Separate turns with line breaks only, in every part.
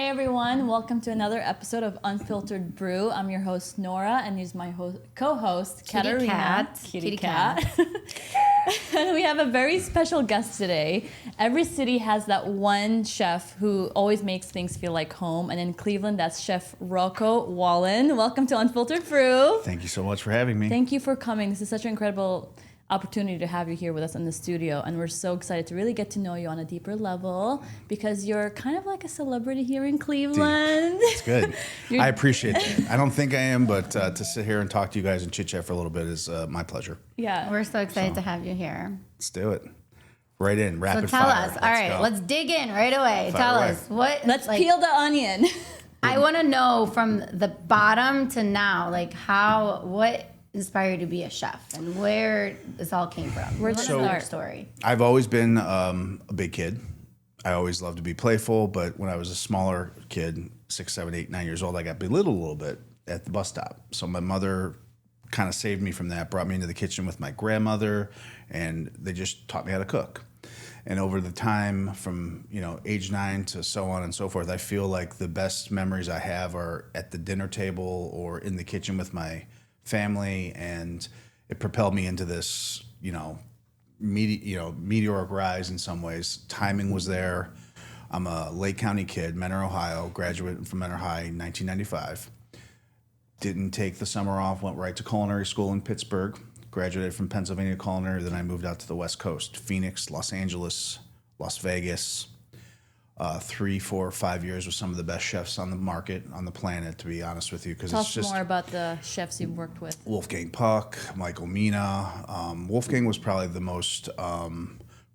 everyone. Welcome to another episode of Unfiltered Brew. I'm your host, Nora, and he's my co-host, Katarina. Kitty cat. And we have a very special guest today. Every city has that one chef who always makes things feel like home. And in Cleveland, that's Chef Rocco Whalen. Welcome to Unfiltered Brew.
Thank you so much for having me.
Thank you for coming. This is such an incredible opportunity to have you here with us in the studio, and we're so excited to really get to know you on a deeper level because you're kind of like a celebrity here in Cleveland.
It's good. I appreciate that. I don't think I am, but to sit here and talk to you guys and chit chat for a little bit is my pleasure.
Yeah,
we're so excited to have you here.
Let's do it. Right in, rapid
fire. So tell us. All right,
go.
let's dig in right away. Tell us what.
Let's peel the onion.
I want to know from the bottom to now, like what inspired you to be a chef and where this all came from? Where's the story?
I've always been a big kid. I always loved to be playful, but when I was a smaller kid, 6, 7, 8, 9 years old, I got belittled a little bit at the bus stop. So my mother kind of saved me from that, brought me into the kitchen with my grandmother, and they just taught me how to cook. And over the time from, age 9 to so on and so forth, I feel like the best memories I have are at the dinner table or in the kitchen with my family, and it propelled me into this, meteoric rise in some ways. Timing was there. I'm a Lake County kid, Mentor, Ohio, graduated from Mentor High in 1995. Didn't take the summer off, went right to culinary school in Pittsburgh, graduated from Pennsylvania Culinary, then I moved out to the West Coast, Phoenix, Los Angeles, Las Vegas. 3, 4, 5 years with some of the best chefs on the market, on the planet, to be honest with you.
Tell us more about the chefs you've worked with.
Wolfgang Puck, Michael Mina. Wolfgang was probably the most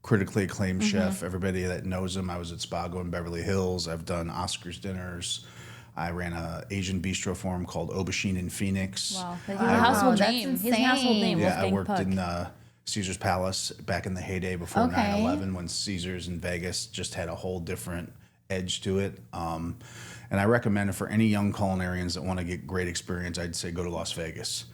critically acclaimed chef. Everybody that knows him, I was at Spago in Beverly Hills. I've done Oscars dinners. I ran an Asian bistro for him called Aubergine in Phoenix.
Wow, he's a household name. He's a household name,
Yeah,
Wolfgang
I worked
Puck.
in Caesar's Palace back in the heyday before 9/11, when Caesar's in Vegas just had a whole different edge to it. And I recommend it for any young culinarians that want to get great experience. I'd say go to Las Vegas.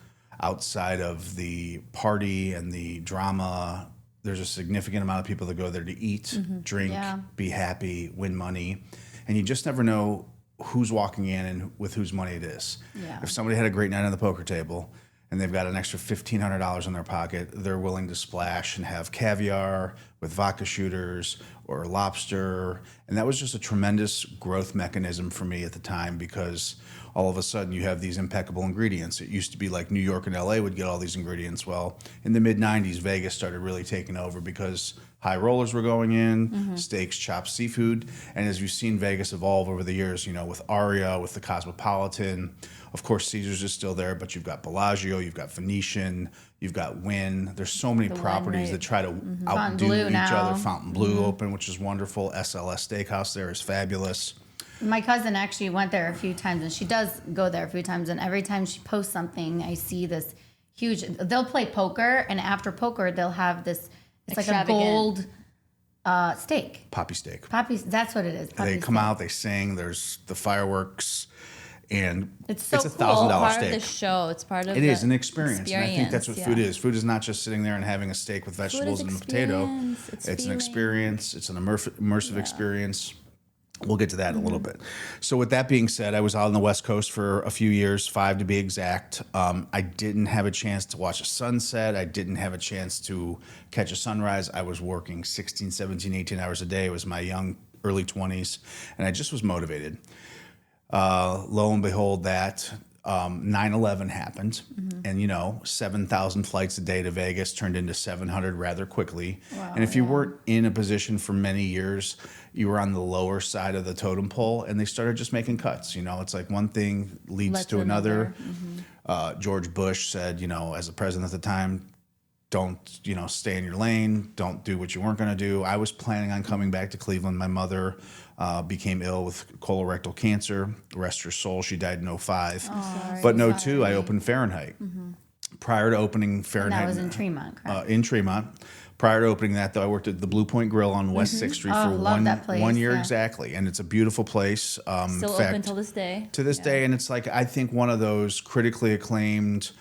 Outside of the party and the drama, there's a significant amount of people that go there to eat, drink, be happy, win money. And you just never know who's walking in and with whose money it is.
Yeah.
If somebody had a great night on the poker table and they've got an extra $1,500 in their pocket, they're willing to splash and have caviar with vodka shooters or lobster. And that was just a tremendous growth mechanism for me at the time, because all of a sudden you have these impeccable ingredients. It used to be like New York and LA would get all these ingredients. Well, in the mid-90s, Vegas started really taking over because high rollers were going in, steaks, chopped seafood. And as you've seen Vegas evolve over the years, with Aria, with the Cosmopolitan, of course, Caesars is still there, but you've got Bellagio, you've got Venetian, you've got Wynn. There's so many properties that try to outdo each other. Fontainebleau open, which is wonderful. SLS Steakhouse there is fabulous.
My cousin actually went there a few times, and she does go there a few times. And every time she posts something, I see this huge. They'll play poker, and after poker, they'll have this. It's like a gold steak.
Poppy steak.
That's what it is.
They come out, they sing. There's the fireworks. And
it's a
$1,000 steak.
Part of the show. It's part of
it is an experience. And I think that's what food is. Food is not just sitting there and having a steak with vegetables and a potato. It's an experience. It's an immersive experience. We'll get to that in a little bit. So with that being said, I was out on the West Coast for a few years, 5 to be exact. I didn't have a chance to watch a sunset. I didn't have a chance to catch a sunrise. I was working 16, 17, 18 hours a day. It was my young, early 20s, and I just was motivated. Lo and behold, that 9/11 happened, and 7,000 flights a day to Vegas turned into 700 rather quickly.
Wow,
and if you weren't in a position for many years, you were on the lower side of the totem pole, and they started just making cuts. It's like one thing leads to another. George Bush said, as the president at the time, don't, stay in your lane. Don't do what you weren't going to do. I was planning on coming back to Cleveland. My mother became ill with colorectal cancer. Rest her soul. She died in 2005. But in 2002, I opened Fahrenheit. Prior to opening Fahrenheit.
And that was in Tremont, correct?
In Tremont. Prior to opening that, though, I worked at the Blue Point Grill on West 6th Street for one year exactly. And it's a beautiful place.
Still open till this day.
To this day. And it's like, I think one of those critically acclaimed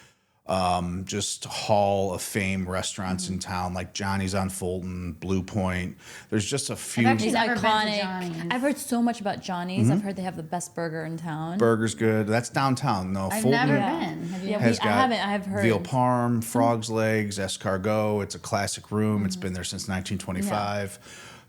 just hall of fame restaurants in town, like Johnny's on Fulton, Blue Point. There's just a few.
I've actually never been to
Iconic.
Johnny's.
I've heard so much about Johnny's. I've heard they have the best burger in town.
Burger's good. That's downtown. No,
I've
Fulton
never been. Have you?
Yeah,
has
I
got
haven't. I have heard.
veal parm, frog's legs, escargot. It's a classic room. It's been there since 1925.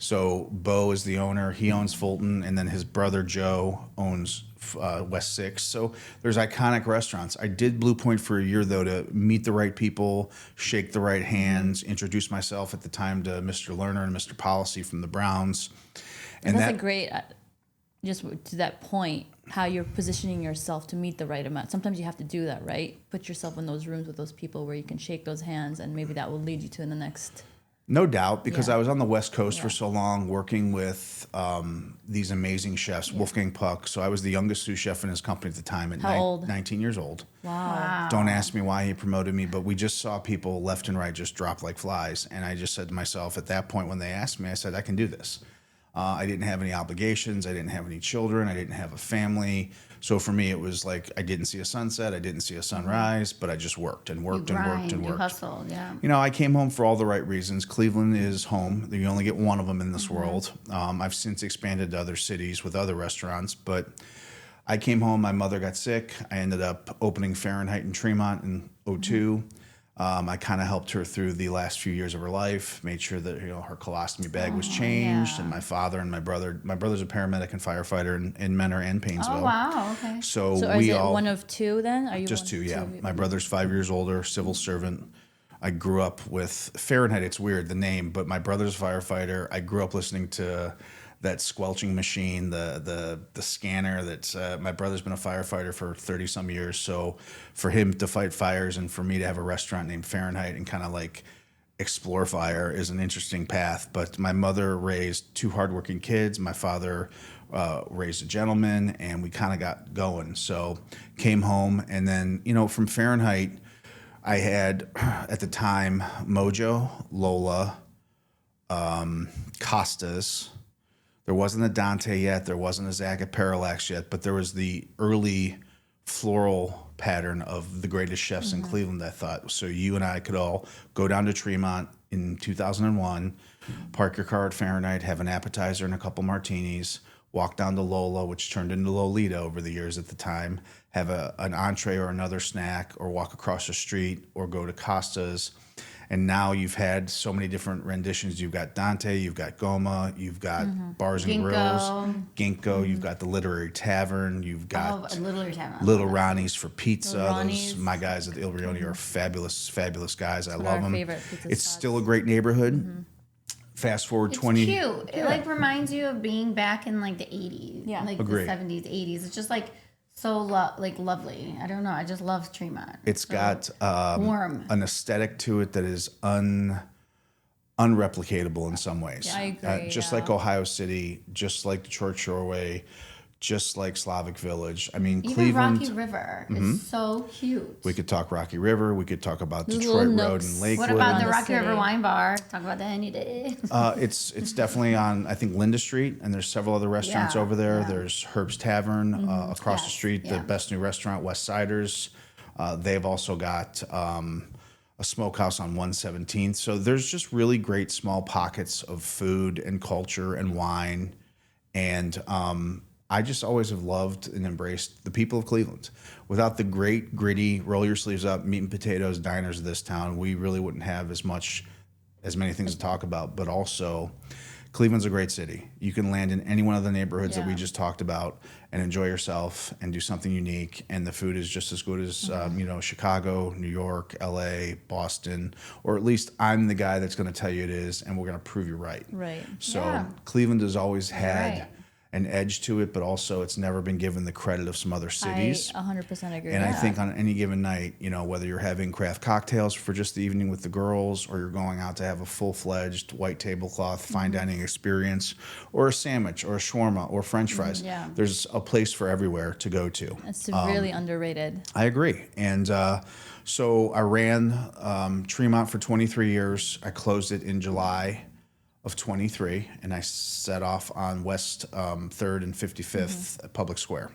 So Bo is the owner. He owns Fulton, and then his brother Joe owns West 6. So there's iconic restaurants. I did Blue Point for a year, though, to meet the right people, shake the right hands, introduce myself at the time to Mr. Lerner and Mr. Policy from the Browns.
And that's a great, just to that point, how you're positioning yourself to meet the right amount. Sometimes you have to do that, right? Put yourself in those rooms with those people where you can shake those hands, and maybe that will lead you to the next.
No doubt, because
Yeah.
I was on the West Coast for so long working with these amazing chefs, Wolfgang Puck. So I was the youngest sous chef in his company at the time at
How old?
19 years old.
Wow.
Don't ask me why he promoted me, but we just saw people left and right just drop like flies. And I just said to myself at that point when they asked me, I said, I can do this. I didn't have any obligations. I didn't have any children. I didn't have a family. So for me, it was like I didn't see a sunset. I didn't see a sunrise, but I just worked and worked and worked and
You
worked.
hustled, yeah.
You know, I came home for all the right reasons. Cleveland is home. You only get one of them in this world. I've since expanded to other cities with other restaurants, but I came home. My mother got sick. I ended up opening Fahrenheit in Tremont in '02. I kind of helped her through the last few years of her life, made sure that her colostomy bag was changed,
yeah.
and my father and my brother's a paramedic and firefighter in Menor and Painesville.
Oh, wow, okay.
So
So is
we
it
all
one of two then? Are you
just
one
two,
of
yeah.
two?
My brother's 5 years older, civil servant. I grew up with Fahrenheit. It's weird, the name, but my brother's a firefighter. I grew up listening to that squelching machine, the scanner. That's my brother's been a firefighter for 30 some years. So for him to fight fires and for me to have a restaurant named Fahrenheit and kind of like explore fire is an interesting path. But my mother raised two hardworking kids. My father raised a gentleman, and we kind of got going. So came home, and then from Fahrenheit, I had at the time Mojo, Lola, Costas. There wasn't a Dante yet. There wasn't a Zaga Parallax yet, but there was the early floral pattern of the greatest chefs in Cleveland, I thought. So you and I could all go down to Tremont in 2001, park your car at Fahrenheit, have an appetizer and a couple martinis, walk down to Lola, which turned into Lolita over the years at the time, have an entree or another snack, or walk across the street, or go to Costa's. And now you've had so many different renditions. You've got Dante, you've got Goma, you've got Bars and Grills, Ginkgo, you've got the Literary Tavern, you've got
Literary Tavern.
Little Ronnie's for pizza.
Little
Those,
Ronnie's.
my guys at the Il Rione are fabulous, fabulous guys. I
One of
love
our
them.
favorite pizza
It's
spots.
still a great neighborhood. Fast forward
It's
20.
cute. It like reminds you of being back in like the 80s.
Yeah.
Like
Agree.
the 70s, 80s. It's just like so lovely. I don't know. I just love Tremont.
It's got
warm.
an aesthetic to it that is unreplicatable in some ways.
Yeah, I agree,
Just
yeah.
like Ohio City, just like Detroit Shoreway, just like Slavic Village. I mean,
Even
Cleveland.
Rocky River is so cute.
We could talk Rocky River. We could talk about
Those
Detroit
little
Road
nooks.
and Lakewood.
What about
Around
the
the
Rocky
city.
River Wine Bar? Talk about that any day.
It's definitely on, I think, Linda Street, and there's several other restaurants
Yeah,
over there.
yeah.
There's Herb's Tavern across the
Yes,
street, the
yeah.
best new restaurant, West Siders. They've also got a smokehouse on 117th. So there's just really great small pockets of food and culture and wine. And I just always have loved and embraced the people of Cleveland. Without the great, gritty, roll your sleeves up, meat and potatoes diners of this town, we really wouldn't have as many things to talk about. But also, Cleveland's a great city. You can land in any one of the neighborhoods that we
Yeah.
just talked about and enjoy yourself and do something unique. And the food is just as good as Chicago, New York, LA, Boston, or at least I'm the guy that's going to tell you it is, and we're going to prove you right.
Right.
So
Yeah.
Cleveland has always had
right.
an edge to it, but also it's never been given the credit of some other cities.
I 100% agree.
And I
Yeah.
think on any given night, whether you're having craft cocktails for just the evening with the girls, or you're going out to have a full-fledged white tablecloth fine dining experience, or a sandwich, or a shawarma, or French fries,
yeah.
there's a place for everywhere to go to.
It's really underrated.
I agree. And so I ran Tremont for 23 years. I closed it in July of 23, and I set off on West 3rd and 55th at Public Square.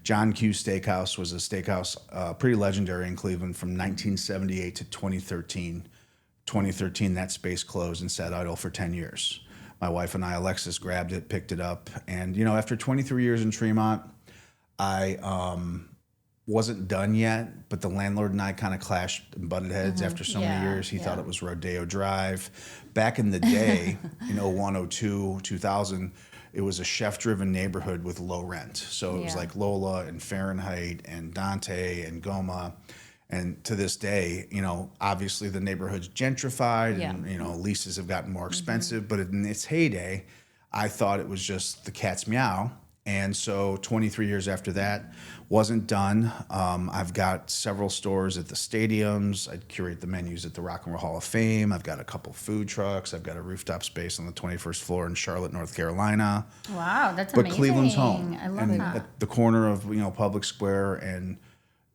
John Q Steakhouse was a steakhouse pretty legendary in Cleveland from 1978 to 2013. 2013, that space closed and sat idle for 10 years. My wife and I, Alexis, grabbed it, picked it up, and after 23 years in Tremont, I wasn't done yet, but the landlord and I kind of clashed and butted heads after so many years. He thought it was Rodeo Drive. Back in the day, in 01, 02, 2000, it was a chef-driven neighborhood with low rent. So it was like Lola and Fahrenheit and Dante and Goma. And to this day, obviously the neighborhood's gentrified and, leases have gotten more expensive. But in its heyday, I thought it was just the cat's meow. And so 23 years after that, wasn't done. I've got several stores at the stadiums. I curate the menus at the Rock and Roll Hall of Fame. I've got a couple food trucks. I've got a rooftop space on the 21st floor in Charlotte, North Carolina.
Wow, that's amazing.
But Cleveland's home.
I love that.
At the corner of Public Square and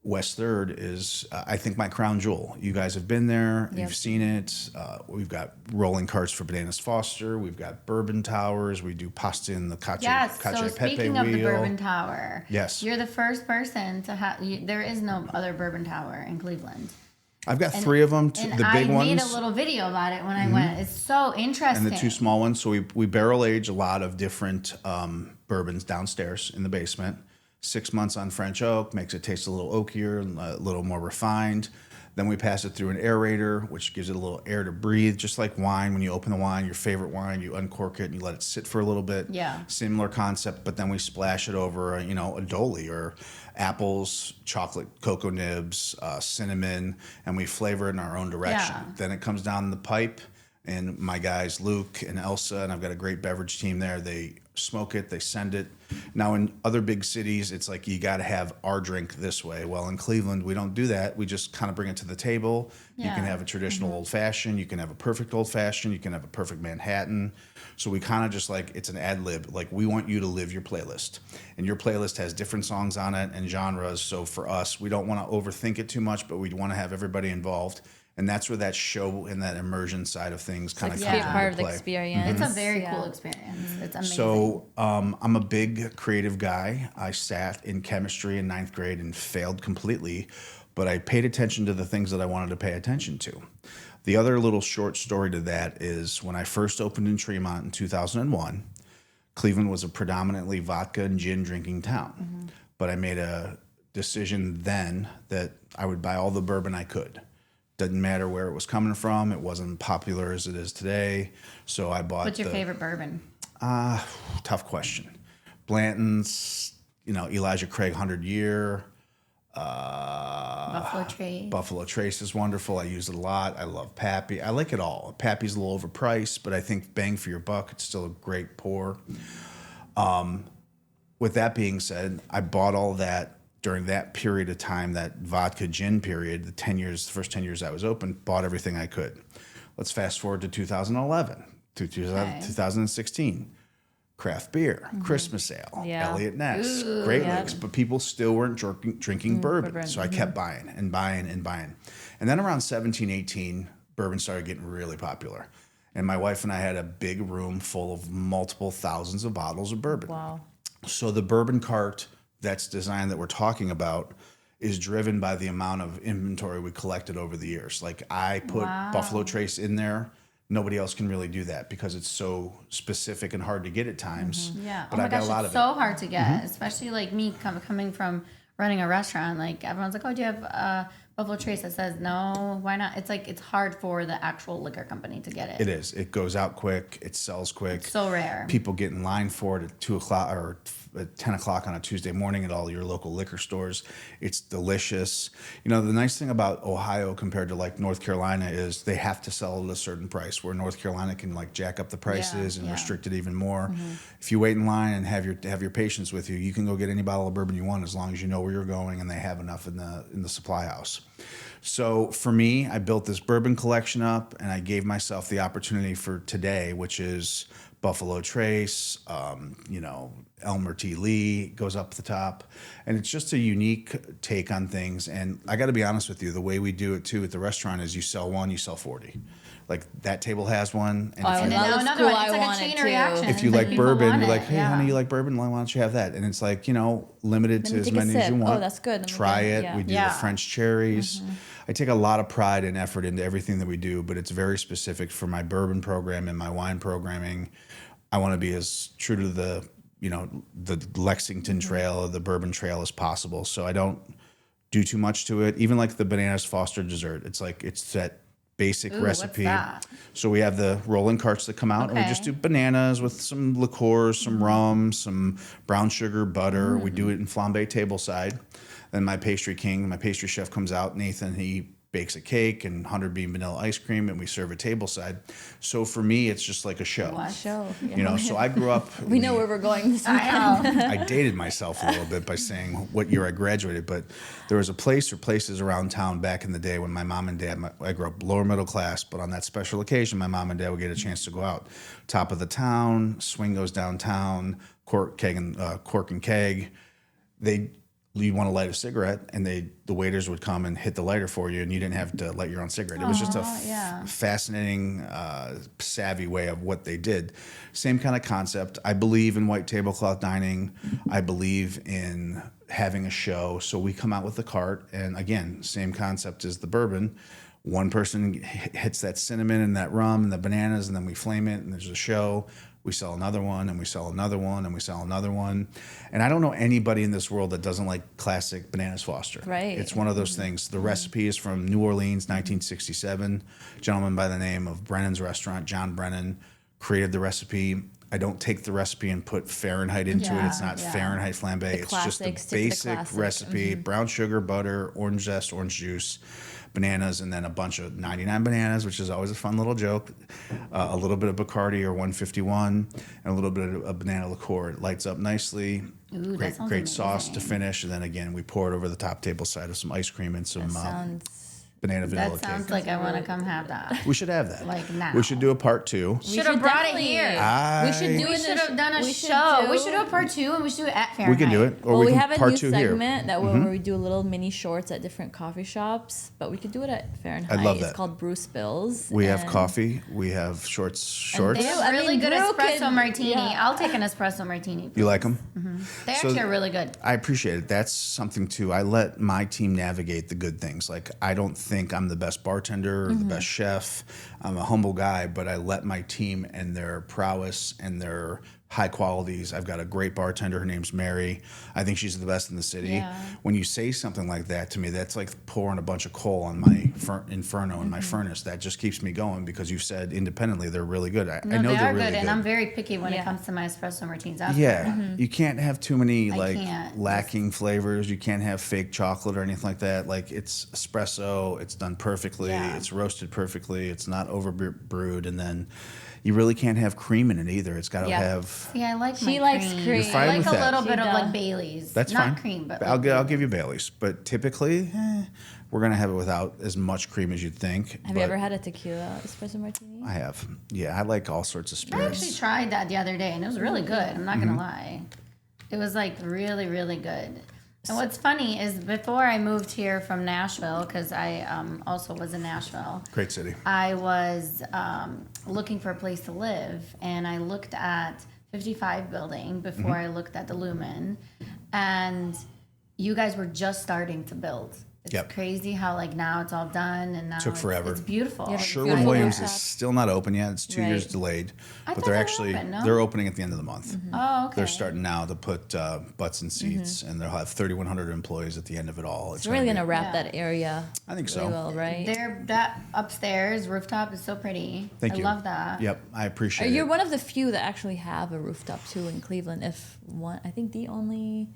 West 3rd is, I think, my crown jewel. You guys have been there. Yep. You've seen it. We've got rolling carts for Bananas Foster. We've got bourbon towers. We do pasta in the cacio
so
pepe
speaking
wheel.
of the bourbon tower,
yes,
you're the first person to have. There is no other bourbon tower in Cleveland.
I've got 3 of them. The big ones.
I made a little video about it when I went. It's so interesting.
And the 2 small ones. So we barrel age a lot of different bourbons downstairs in the basement. 6 months on French oak makes it taste a little oakier and a little more refined. Then we pass it through an aerator, which gives it a little air to breathe, just like wine. When you open the wine, your favorite wine, you uncork it and you let it sit for a little bit.
Yeah.
Similar concept, but then we splash it over, a doli or apples, chocolate, cocoa nibs, cinnamon, and we flavor it in our own direction.
Yeah.
Then it comes down the pipe, and my guys, Luke and Elsa, and I've got a great beverage team there. They smoke it, they send it. Now in other big cities, it's like you got to have our drink this way. Well, in Cleveland, we don't do that. We just kind of bring it to the table. Yeah. You can have a traditional old fashioned, you can have a perfect old fashioned, you can have a perfect Manhattan. So we kind of just it's an ad lib. Like, we want you to live your playlist, and your playlist has different songs on it and genres. So for us, we don't want to overthink it too much, but we want to have everybody involved. And that's where that show and that immersion side of things kind of comes into play.
Part of the experience.
It's a very cool experience. It's amazing.
So I'm a big creative guy. I sat in chemistry in 9th grade and failed completely, but I paid attention to the things that I wanted to pay attention to. The other little short story to that is when I first opened in Tremont in 2001, Cleveland was a predominantly vodka and gin drinking town. But I made a decision then that I would buy all the bourbon I could. Didn't matter where it was coming from. It wasn't popular as it is today. So I bought.
What's your favorite bourbon?
Tough question. Blanton's, Elijah Craig 100 Year.
Buffalo Trace.
Buffalo Trace is wonderful. I use it a lot. I love Pappy. I like it all. Pappy's a little overpriced, but I think bang for your buck, it's still a great pour. With that being said, I bought all that during that period of time, that vodka gin period, the first 10 years I was open, bought everything I could. Let's fast forward to 2011, to 2016. Craft beer, Christmas ale, Elliott Ness, Great Lakes, but people still weren't drinking bourbon. So I kept buying and buying and buying. And then around 17, 18, bourbon started getting really popular. And my wife and I had a big room full of multiple thousands of bottles of bourbon.
Wow.
So the bourbon cart that's design that we're talking about is driven by the amount of inventory we collected over the years. Like, I put Buffalo Trace in there. Nobody else can really do that because it's so specific and hard to get at times.
Yeah.
But I've got a lot
it's
of
so hard to get, especially like me coming from running a restaurant. Like, everyone's like, oh, do you have Buffalo Trace? That says no, why not? It's like, it's hard for the actual liquor company to get it.
It is. It goes out quick. It sells quick.
It's so rare.
People get in line for it at 2 o'clock or at 10 o'clock on a Tuesday morning at all your local liquor stores. It's delicious. The nice thing about Ohio compared to like North Carolina is they have to sell it at a certain price, where North Carolina can like jack up the prices and restrict it even more. If you wait in line and have your patience with you, you can go get any bottle of bourbon you want as long as you know where you're going and they have enough in the supply house. So for me, I built this bourbon collection up, and I gave myself the opportunity for today, which is Buffalo Trace, Elmer T. Lee goes up the top. And it's just a unique take on things. And I got to be honest with you, the way we do it too at the restaurant is you sell one, you sell 40. Like that table has one. And
and now another one. It's like a chain reaction.
If you like bourbon, you're like, hey, honey, you like bourbon? Why don't you have that? And it's like, limited to as many as you want.
Oh, that's good.
Try it. We do the French cherries. I take a lot of pride and effort into everything that we do, but it's very specific for my bourbon program and my wine programming. I want to be as true to the Lexington Trail or the Bourbon Trail as possible. So I don't do too much to it. Even like the Bananas Foster dessert, it's that basic recipe.
What's that?
So we have the rolling carts that come out, and we just do bananas with some liqueurs, some rum, some brown sugar, butter. We do it in flambe tableside. Then my pastry chef comes out, Nathan, he bakes a cake and 100 bean vanilla ice cream, and we serve it tableside. So for me, it's just like a show.
What show?
So I grew up.
We know where we're going this weekend.
I dated myself a little bit by saying what year I graduated, but there was a place or places around town back in the day when my mom and dad, I grew up lower middle class, but on that special occasion, my mom and dad would get a chance to go out. Top of the town, swing goes downtown, cork and keg. You want to light a cigarette, and the waiters would come and hit the lighter for you, and you didn't have to light your own cigarette. It was just a fascinating, savvy way of what they did. Same kind of concept. I believe in white tablecloth dining. I believe in having a show. So we come out with the cart, and again, same concept as the bourbon. One person hits that cinnamon and that rum and the bananas, and then we flame it, and there's a show. We sell another one, and we sell another one, and we sell another one. And I don't know anybody in this world that doesn't like classic Bananas Foster.
Right.
It's one of those things. The recipe is from New Orleans, 1967. A gentleman by the name of Brennan's Restaurant, John Brennan, created the recipe. I don't take the recipe and put Fahrenheit into it. It's not Fahrenheit flambe. It's just a basic recipe. Brown sugar, butter, orange zest, orange juice, bananas, and then a bunch of 99 bananas, which is always a fun little joke. A little bit of Bacardi or 151, and a little bit of banana liqueur. It lights up nicely.
Ooh,
great sauce to finish, and then again we pour it over the top table side of some ice cream and some banana vanilla cake.
That sounds like I want to come have that.
We should have that.
Like now.
We should do a part 2.
Should have brought it here.
We should have
done a show. We should do a part 2, and we should do it at Fahrenheit.
We can do it. Or
we
can
have a
part
new
2
segment
here.
that where we do little mini shorts at different coffee shops, but we could do it at Fahrenheit.
I love that.
It's called Brew Spills.
We have coffee. We have shorts.
They have really good espresso martini.
Yeah.
I'll take an espresso martini. Please.
You like them?
They actually are really good.
I appreciate it. That's something too. I let my team navigate the good things. Like I don't think I'm the best bartender or the best chef. I'm a humble guy, but I let my team and their prowess and their high qualities. I've got a great bartender. Her name's Mary. I think she's the best in the city.
Yeah.
When you say something like that to me, that's like pouring a bunch of coal on my inferno in my furnace. That just keeps me going because you've said independently they're really good. I know
they
they're
are
really good.
And I'm very picky when it comes to my espresso martinis.
You can't have too many
can't.
lacking flavors. You can't have fake chocolate or anything like that. Like it's espresso. It's done perfectly.
Yeah.
It's roasted perfectly. It's not over brewed, and then you really can't have cream in it either. It's got to have.
See, I like
She
my
likes
cream.
cream.
You're fine
I like
with
a
that.
little bit of
She
like
does.
Bailey's.
That's
not
fine.
cream, but
I'll give you Bailey's. But typically, we're gonna have it without as much cream as you'd think.
Have you ever had a tequila espresso martini?
I have. Yeah, I like all sorts of
I
spirits.
actually tried that the other day, and it was really good. I'm not gonna lie. It was like really, really good. And what's funny is before I moved here from Nashville, because I also was in Nashville.
Great city.
I was looking for a place to live, and I looked at 55 building before I looked at the Lumen, and you guys were just starting to build. It's crazy how like now it's all done, and now
Took forever.
It's beautiful.
Sherwin-Williams is still not open yet. It's 2 years delayed,
I
but
thought
they're
they were
actually
open, no?
they're opening at the end of the month.
Oh, okay.
They're starting now to put butts in seats, and they'll have 3,100 employees at the end of it all.
It's really gonna wrap that area.
I think
really
so.
well, right?
That upstairs rooftop is so pretty.
Thank you.
I love that.
Yep, I appreciate it.
You're one of the few that actually have a rooftop too in Cleveland. I think the only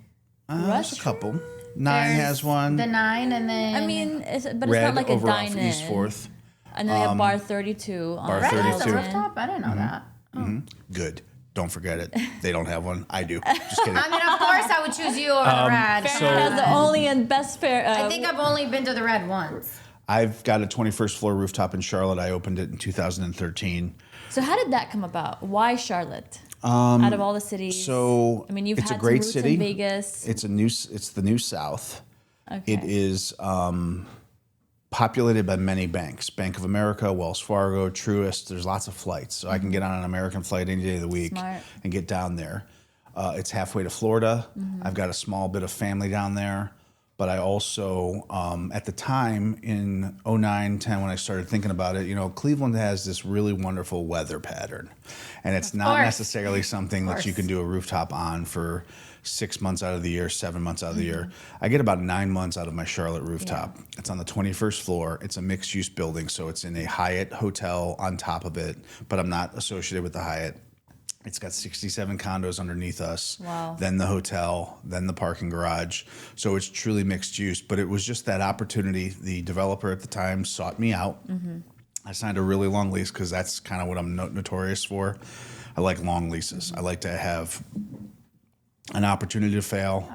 There's a couple. Nine has one.
The 9, and then
I mean, it's not
Red
like a
over off
dine-in.
East 4th.
And then they have Bar 32.
Bar
Red has a
32.
rooftop. I didn't know that.
Good. Don't forget it. They don't have one. I do. Just kidding.
I mean, of course, I would choose you over the Red.
That's the only and best fair.
I think I've only been to the Red once.
I've got a 21st floor rooftop in Charlotte. I opened it in 2013.
So how did that come about? Why Charlotte? Out of all the cities.
So
I mean, you've
it's
had
a great
some roots
city.
in Vegas.
It's the new South.
Okay.
It is populated by many banks. Bank of America, Wells Fargo, Truist. There's lots of flights. So I can get on an American flight any day of the week and get down there. It's halfway to Florida. I've got a small bit of family down there. But I also, at the time in 09, 10, when I started thinking about it, Cleveland has this really wonderful weather pattern. And it's not necessarily something that you can do a rooftop on for 6 months out of the year, 7 months out of the year. I get about 9 months out of my Charlotte rooftop. It's on the 21st floor. It's a mixed-use building, so it's in a Hyatt hotel on top of it, but I'm not associated with the Hyatt. It's got 67 condos underneath us, then the hotel, then the parking garage. So it's truly mixed use. But it was just that opportunity. The developer at the time sought me out. I signed a really long lease because that's kind of what I'm notorious for. I like long leases. I like to have an opportunity to fail,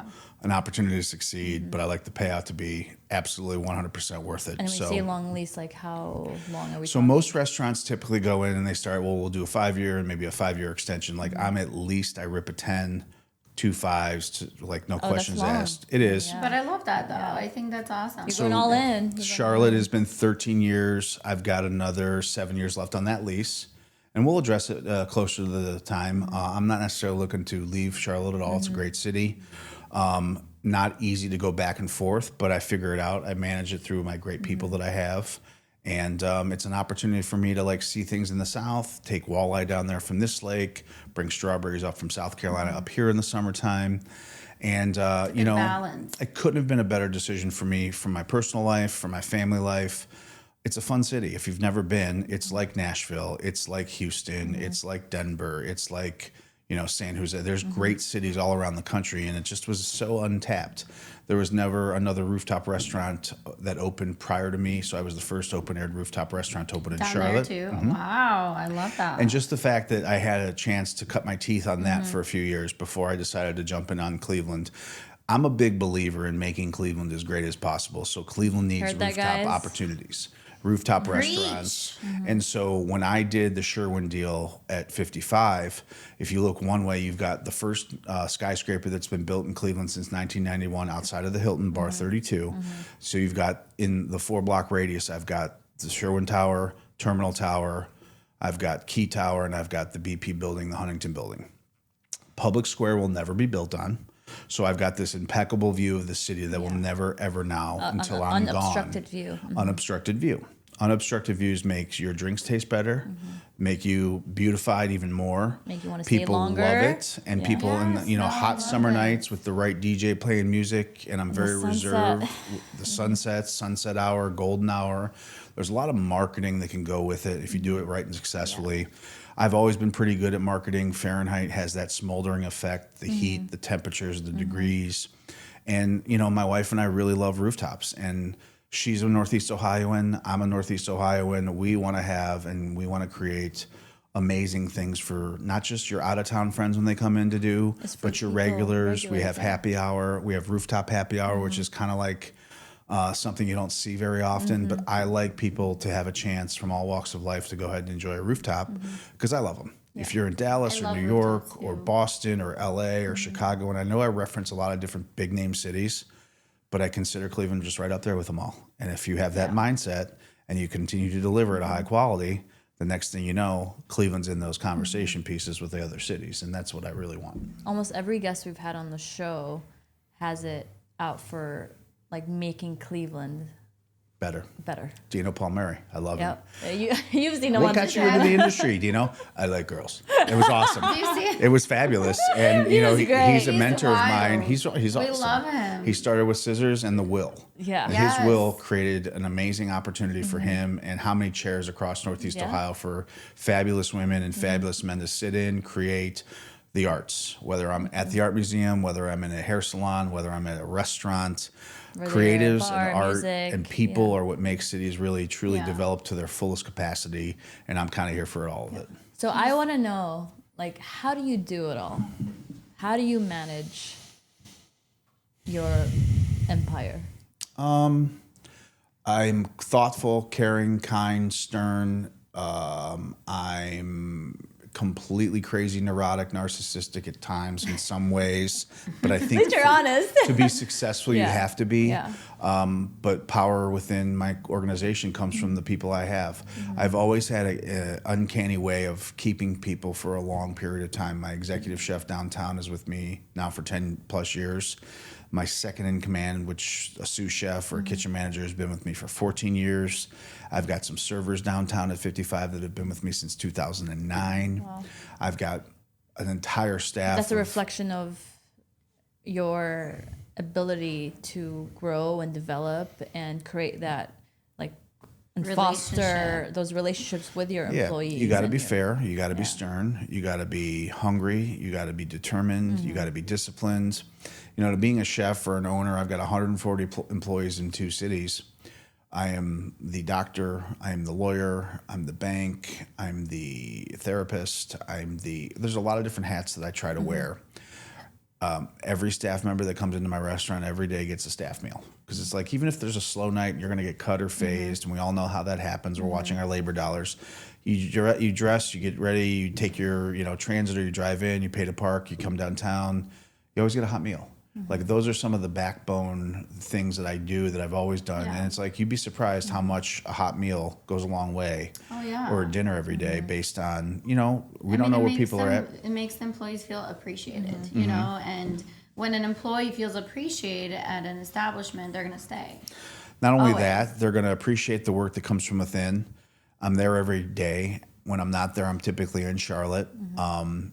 an opportunity to succeed, but I like the payout to be absolutely 100% worth it.
And when you say long lease, like how long are we
So
talking?
most restaurants typically go in and they start, we'll do a 5-year and maybe a 5-year extension. Like I'm at least, I rip a 10, 2 5s, to, like no questions asked. It is.
Yeah. But I love that though. I think that's awesome.
You're going all in.
Charlotte has been 13 years. I've got another 7 years left on that lease. And we'll address it closer to the time. I'm not necessarily looking to leave Charlotte at all. It's a great city. Not easy to go back and forth, but I figure it out. I manage it through my great people that I have. And it's an opportunity for me to like see things in the South, take walleye down there from this lake, bring strawberries up from South Carolina up here in the summertime. And,
balance.
it couldn't have been a better decision for me, for my personal life, for my family life. It's a fun city. If you've never been, it's like Nashville. It's like Houston. It's like Denver. It's like, San Jose. There's great cities all around the country, and it just was so untapped. There was never another rooftop restaurant that opened prior to me, so I was the first open-air rooftop restaurant to open in Charlotte.
Down there too? Wow, I love that.
And just the fact that I had a chance to cut my teeth on that for a few years before I decided to jump in on Cleveland. I'm a big believer in making Cleveland as great as possible, so Cleveland needs rooftop opportunities. Rooftop restaurants. And so when I did the Sherwin deal at 55, if you look one way, you've got the first skyscraper that's been built in Cleveland since 1991 outside of the Hilton, Bar 32. So you've got in the 4-block radius, I've got the Sherwin Tower, Terminal Tower, I've got Key Tower, and I've got the BP building, the Huntington building. Public Square will never be built on. So I've got this impeccable view of the city that will never, ever now until I'm gone.
Unobstructed view.
Unobstructed view. Unobstructed views makes your drinks taste better, make you beautified even more.
Make you want to stay longer.
People love it, and people in hot summer nights with the right DJ playing music. And I'm very reserved. The sunsets, sunset hour, golden hour. There's a lot of marketing that can go with it if you do it right and successfully. I've always been pretty good at marketing. Fahrenheit has that smoldering effect, the heat, the temperatures, the degrees. And, my wife and I really love rooftops. And she's a Northeast Ohioan. I'm a Northeast Ohioan. We want to have and we want to create amazing things for not just your out-of-town friends when they come in to do, but your regulars. We have happy hour. We have rooftop happy hour, which is kind of like something you don't see very often. But I like people to have a chance from all walks of life to go ahead and enjoy a rooftop because I love them. Yeah. If you're in Dallas or New York or Boston or LA or Chicago, and I know I reference a lot of different big name cities, but I consider Cleveland just right up there with them all. And if you have that mindset and you continue to deliver at a high quality, the next thing you know, Cleveland's in those conversation pieces with the other cities. And that's what I really want.
Almost every guest we've had on the show has it out for like making Cleveland
better. Dino Palmieri. I love him.
You've seen him
what
on
got you into the industry, Dino? I like girls. It was awesome.
Do you see it?
It was fabulous. And, he's a mentor of mine. He's awesome.
We love him.
He started with scissors and the will.
Yeah.
And his will created an amazing opportunity for him and how many chairs across Northeast Ohio for fabulous women and fabulous men to sit in, create the arts, whether I'm at the art museum, whether I'm in a hair salon, whether I'm at a restaurant. Creatives and art music, and people are what makes cities really truly develop to their fullest capacity, and I'm kind of here for all of it.
So I want to know, like, how do you do it all? How do you manage your empire?
I'm thoughtful, caring, kind, stern. I'm completely crazy, neurotic, narcissistic at times in some ways. But I think
At least you're honest.
to be successful, you have to be.
Yeah.
But power within my organization comes from the people I have. I've always had an uncanny way of keeping people for a long period of time. My executive chef downtown is with me now for 10 plus years. My second in command, which a sous chef or a kitchen manager, has been with me for 14 years. I've got some servers downtown at 55 that have been with me since 2009.
Wow.
I've got an entire staff.
That's a reflection of your ability to grow and develop and create that, like, and foster those relationships with your employees.
You got to be fair. You got to be stern. You got to be hungry. You got to be determined. You got to be disciplined. You know, to being a chef or an owner, I've got 140 employees in 2 cities. I am the doctor. I am the lawyer. I'm the bank. I'm the therapist. There's a lot of different hats that I try to wear. Every staff member that comes into my restaurant every day gets a staff meal. Because it's like, even if there's a slow night, you're going to get cut or phased, and we all know how that happens. We're watching our labor dollars. You dress, you get ready, you take your transit or you drive in, you pay to park, you come downtown. You always get a hot meal. Like, those are some of the backbone things that I do that I've always done. And it's like, you'd be surprised how much a hot meal goes a long way.
Oh, yeah.
Or a dinner every day based on, we don't know where people are at.
It makes the employees feel appreciated, you know, and when an employee feels appreciated at an establishment, they're going to stay.
Not only that, they're going to appreciate the work that comes from within. I'm there every day. When I'm not there, I'm typically in Charlotte.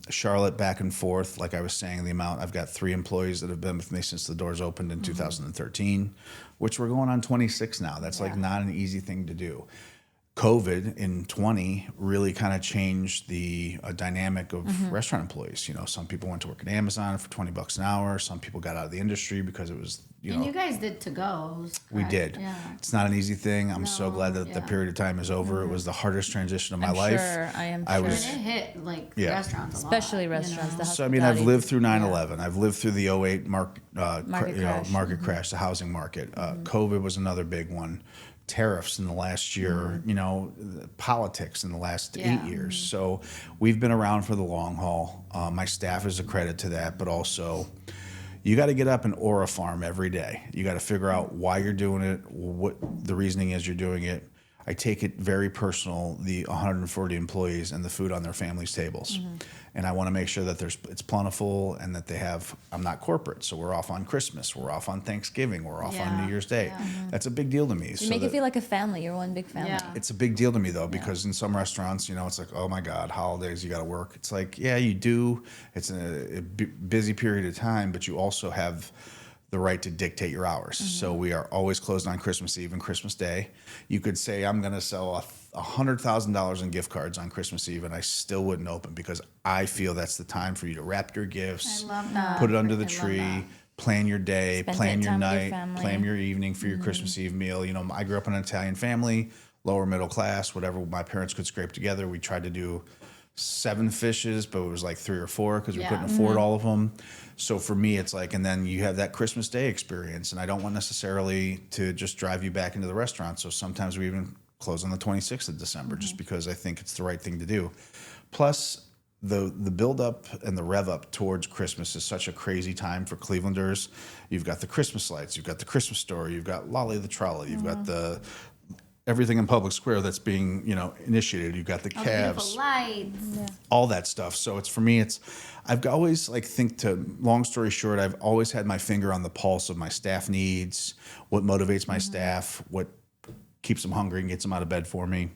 Charlotte back and forth, like I was saying, I've got 3 employees that have been with me since the doors opened in 2013, which we're going on 26 now. That's like not an easy thing to do. COVID in 20 really kind of changed the dynamic of restaurant employees. Some people went to work at Amazon for $20 an hour. Some people got out of the industry because it was,
And you guys did to-go's.
We did. Yeah. It's not an easy thing. I'm so glad that the period of time is over. It was the hardest transition of my life.
Sure, I am sure.
And it hit restaurants a lot.
Especially restaurants.
So, I've lived through 9/11. I've lived through the 08 market crash, the housing market. COVID was another big one. Tariffs in the last year, politics in the last 8 years. So we've been around for the long haul. My staff is a credit to that, but also you got to get up and aura farm every day. You got to figure out why you're doing it, what the reasoning is you're doing it. I take it very personal, the 140 employees and the food on their families' tables. And I want to make sure that it's plentiful and that they have, I'm not corporate, so we're off on Christmas, we're off on Thanksgiving, we're off on New Year's Day. That's a big deal to me.
You make it feel like a family. You're one big family.
Yeah.
It's a big deal to me, though, because in some restaurants, it's like, oh my God, holidays, you got to work. It's like, yeah, you do. It's a busy period of time, but you also have the right to dictate your hours. So we are always closed on Christmas Eve and Christmas Day. You could say I'm going to sell $100,000 in gift cards on Christmas Eve, and I still wouldn't open because I feel that's the time for you to wrap your gifts,
I love that.
put it under the tree, plan your day, plan your night, plan your evening for your Christmas Eve meal. I grew up in an Italian family, lower middle class, whatever my parents could scrape together. We tried to do 7 fishes, but it was like 3 or 4 because we couldn't afford all of them. So for me, it's like, and then you have that Christmas Day experience, and I don't want necessarily to just drive you back into the restaurant. So sometimes we even close on the 26th of December just because I think it's the right thing to do. Plus, the build up and the rev up towards Christmas is such a crazy time for Clevelanders. You've got the Christmas lights, you've got the Christmas story, you've got Lolly the Trolley, you've got the everything in Public Square that's being, initiated. You've got the calves,
lights,
all that stuff. So for me, I've always long story short, I've always had my finger on the pulse of my staff needs, what motivates my staff, what keeps them hungry and gets them out of bed for me.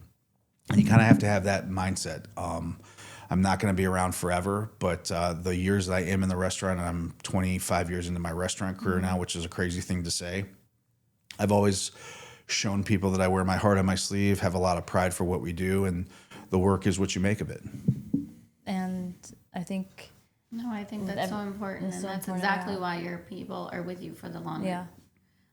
And you kind of have to have that mindset. I'm not going to be around forever, but the years that I am in the restaurant, and I'm 25 years into my restaurant career now, which is a crazy thing to say, I've always shown people that I wear my heart on my sleeve, have a lot of pride for what we do, and the work is what you make of it.
And I think
that's so important, and that's exactly why your people are with you for the long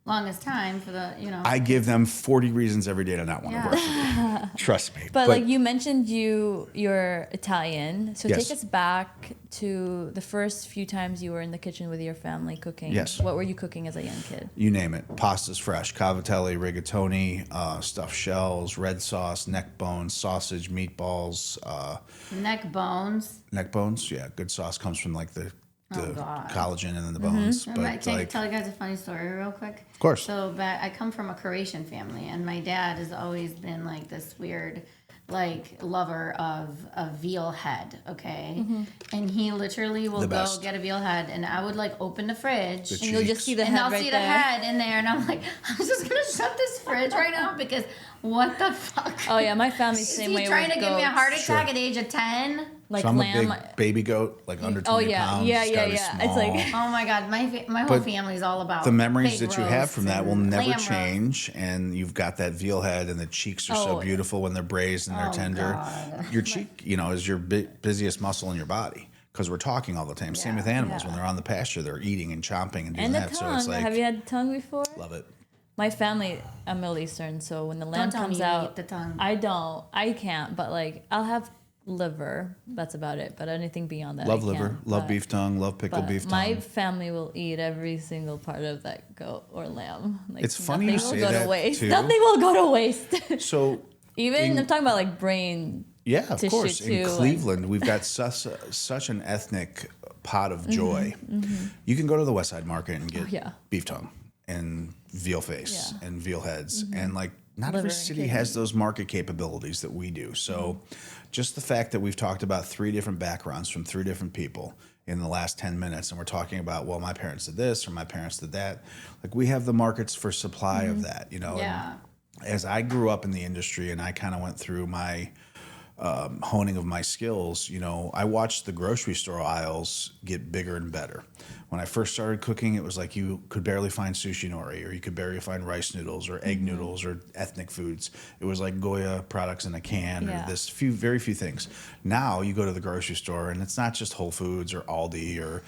longest time for the,
I give them 40 reasons every day to not want to work for me. Trust me.
But like you mentioned, you're Italian. So
yes.
take us back to the first few times you were in the kitchen with your family cooking.
Yes.
What were you cooking as a young kid?
You name it. Pasta's fresh. Cavatelli, rigatoni, stuffed shells, red sauce, neck bones, sausage, meatballs.
Neck bones?
Neck bones, yeah. Good sauce comes from like the collagen and then the bones.
Can I tell you guys a funny story real quick?
Of course.
So I come from a Croatian family, and my dad has always been like this weird, like, lover of a veal head, okay? And he literally will go get a veal head, and I would like open the fridge,
and you'll just see the head
and I'll
right
see
there.
the head in there, and I'm like, I'm just gonna shut this fridge right now because what the fuck?
Oh yeah, my family's the same way.
Is he trying to give me a heart attack
Sure.
at age of 10?
Like
so I'm
lamb.
a big baby goat, like under 20 pounds.
Yeah.
Small.
It's like
Oh my god, my whole family's all about
the memories
pig
that you have
roast
from that will
and
never
lamb
change, and you've got that veal head, and the cheeks are so beautiful when they're braised and they're tender.
God.
Your cheek, is your busiest muscle in your body because we're talking all the time. Same with animals when they're on the pasture, they're eating and chomping and doing
and the
that.
tongue.
So it's like,
Have you had tongue before?
love it.
My family, I'm Middle Eastern, so when the lamb
tell me
comes
you
out,
eat the tongue.
I can't, but like I'll have liver. That's about it. But anything beyond that,
Love
I
liver,
can't.
love beef tongue, love pickled beef tongue.
My family will eat every single part of that goat or lamb. Like,
It's funny you say that, too.
Nothing will go to waste.
So
Even I'm talking about like brain.
yeah, of
tissue
course.
too,
In Cleveland, we've got such an ethnic pot of joy. You can go to the West Side Market and get beef tongue and veal face and veal heads, and like not every city has those market capabilities that we do. So just the fact that we've talked about 3 different backgrounds from 3 different people in the last 10 minutes, and we're talking about, well, my parents did this or my parents did that. Like we have the markets for supply of that,
Yeah.
And as I grew up in the industry and I kind of went through my honing of my skills, I watched the grocery store aisles get bigger and better. When I first started cooking, it was like you could barely find sushi nori, or you could barely find rice noodles or egg noodles or ethnic foods. It was like Goya products in a can or very few things. Now you go to the grocery store and it's not just Whole Foods or Aldi or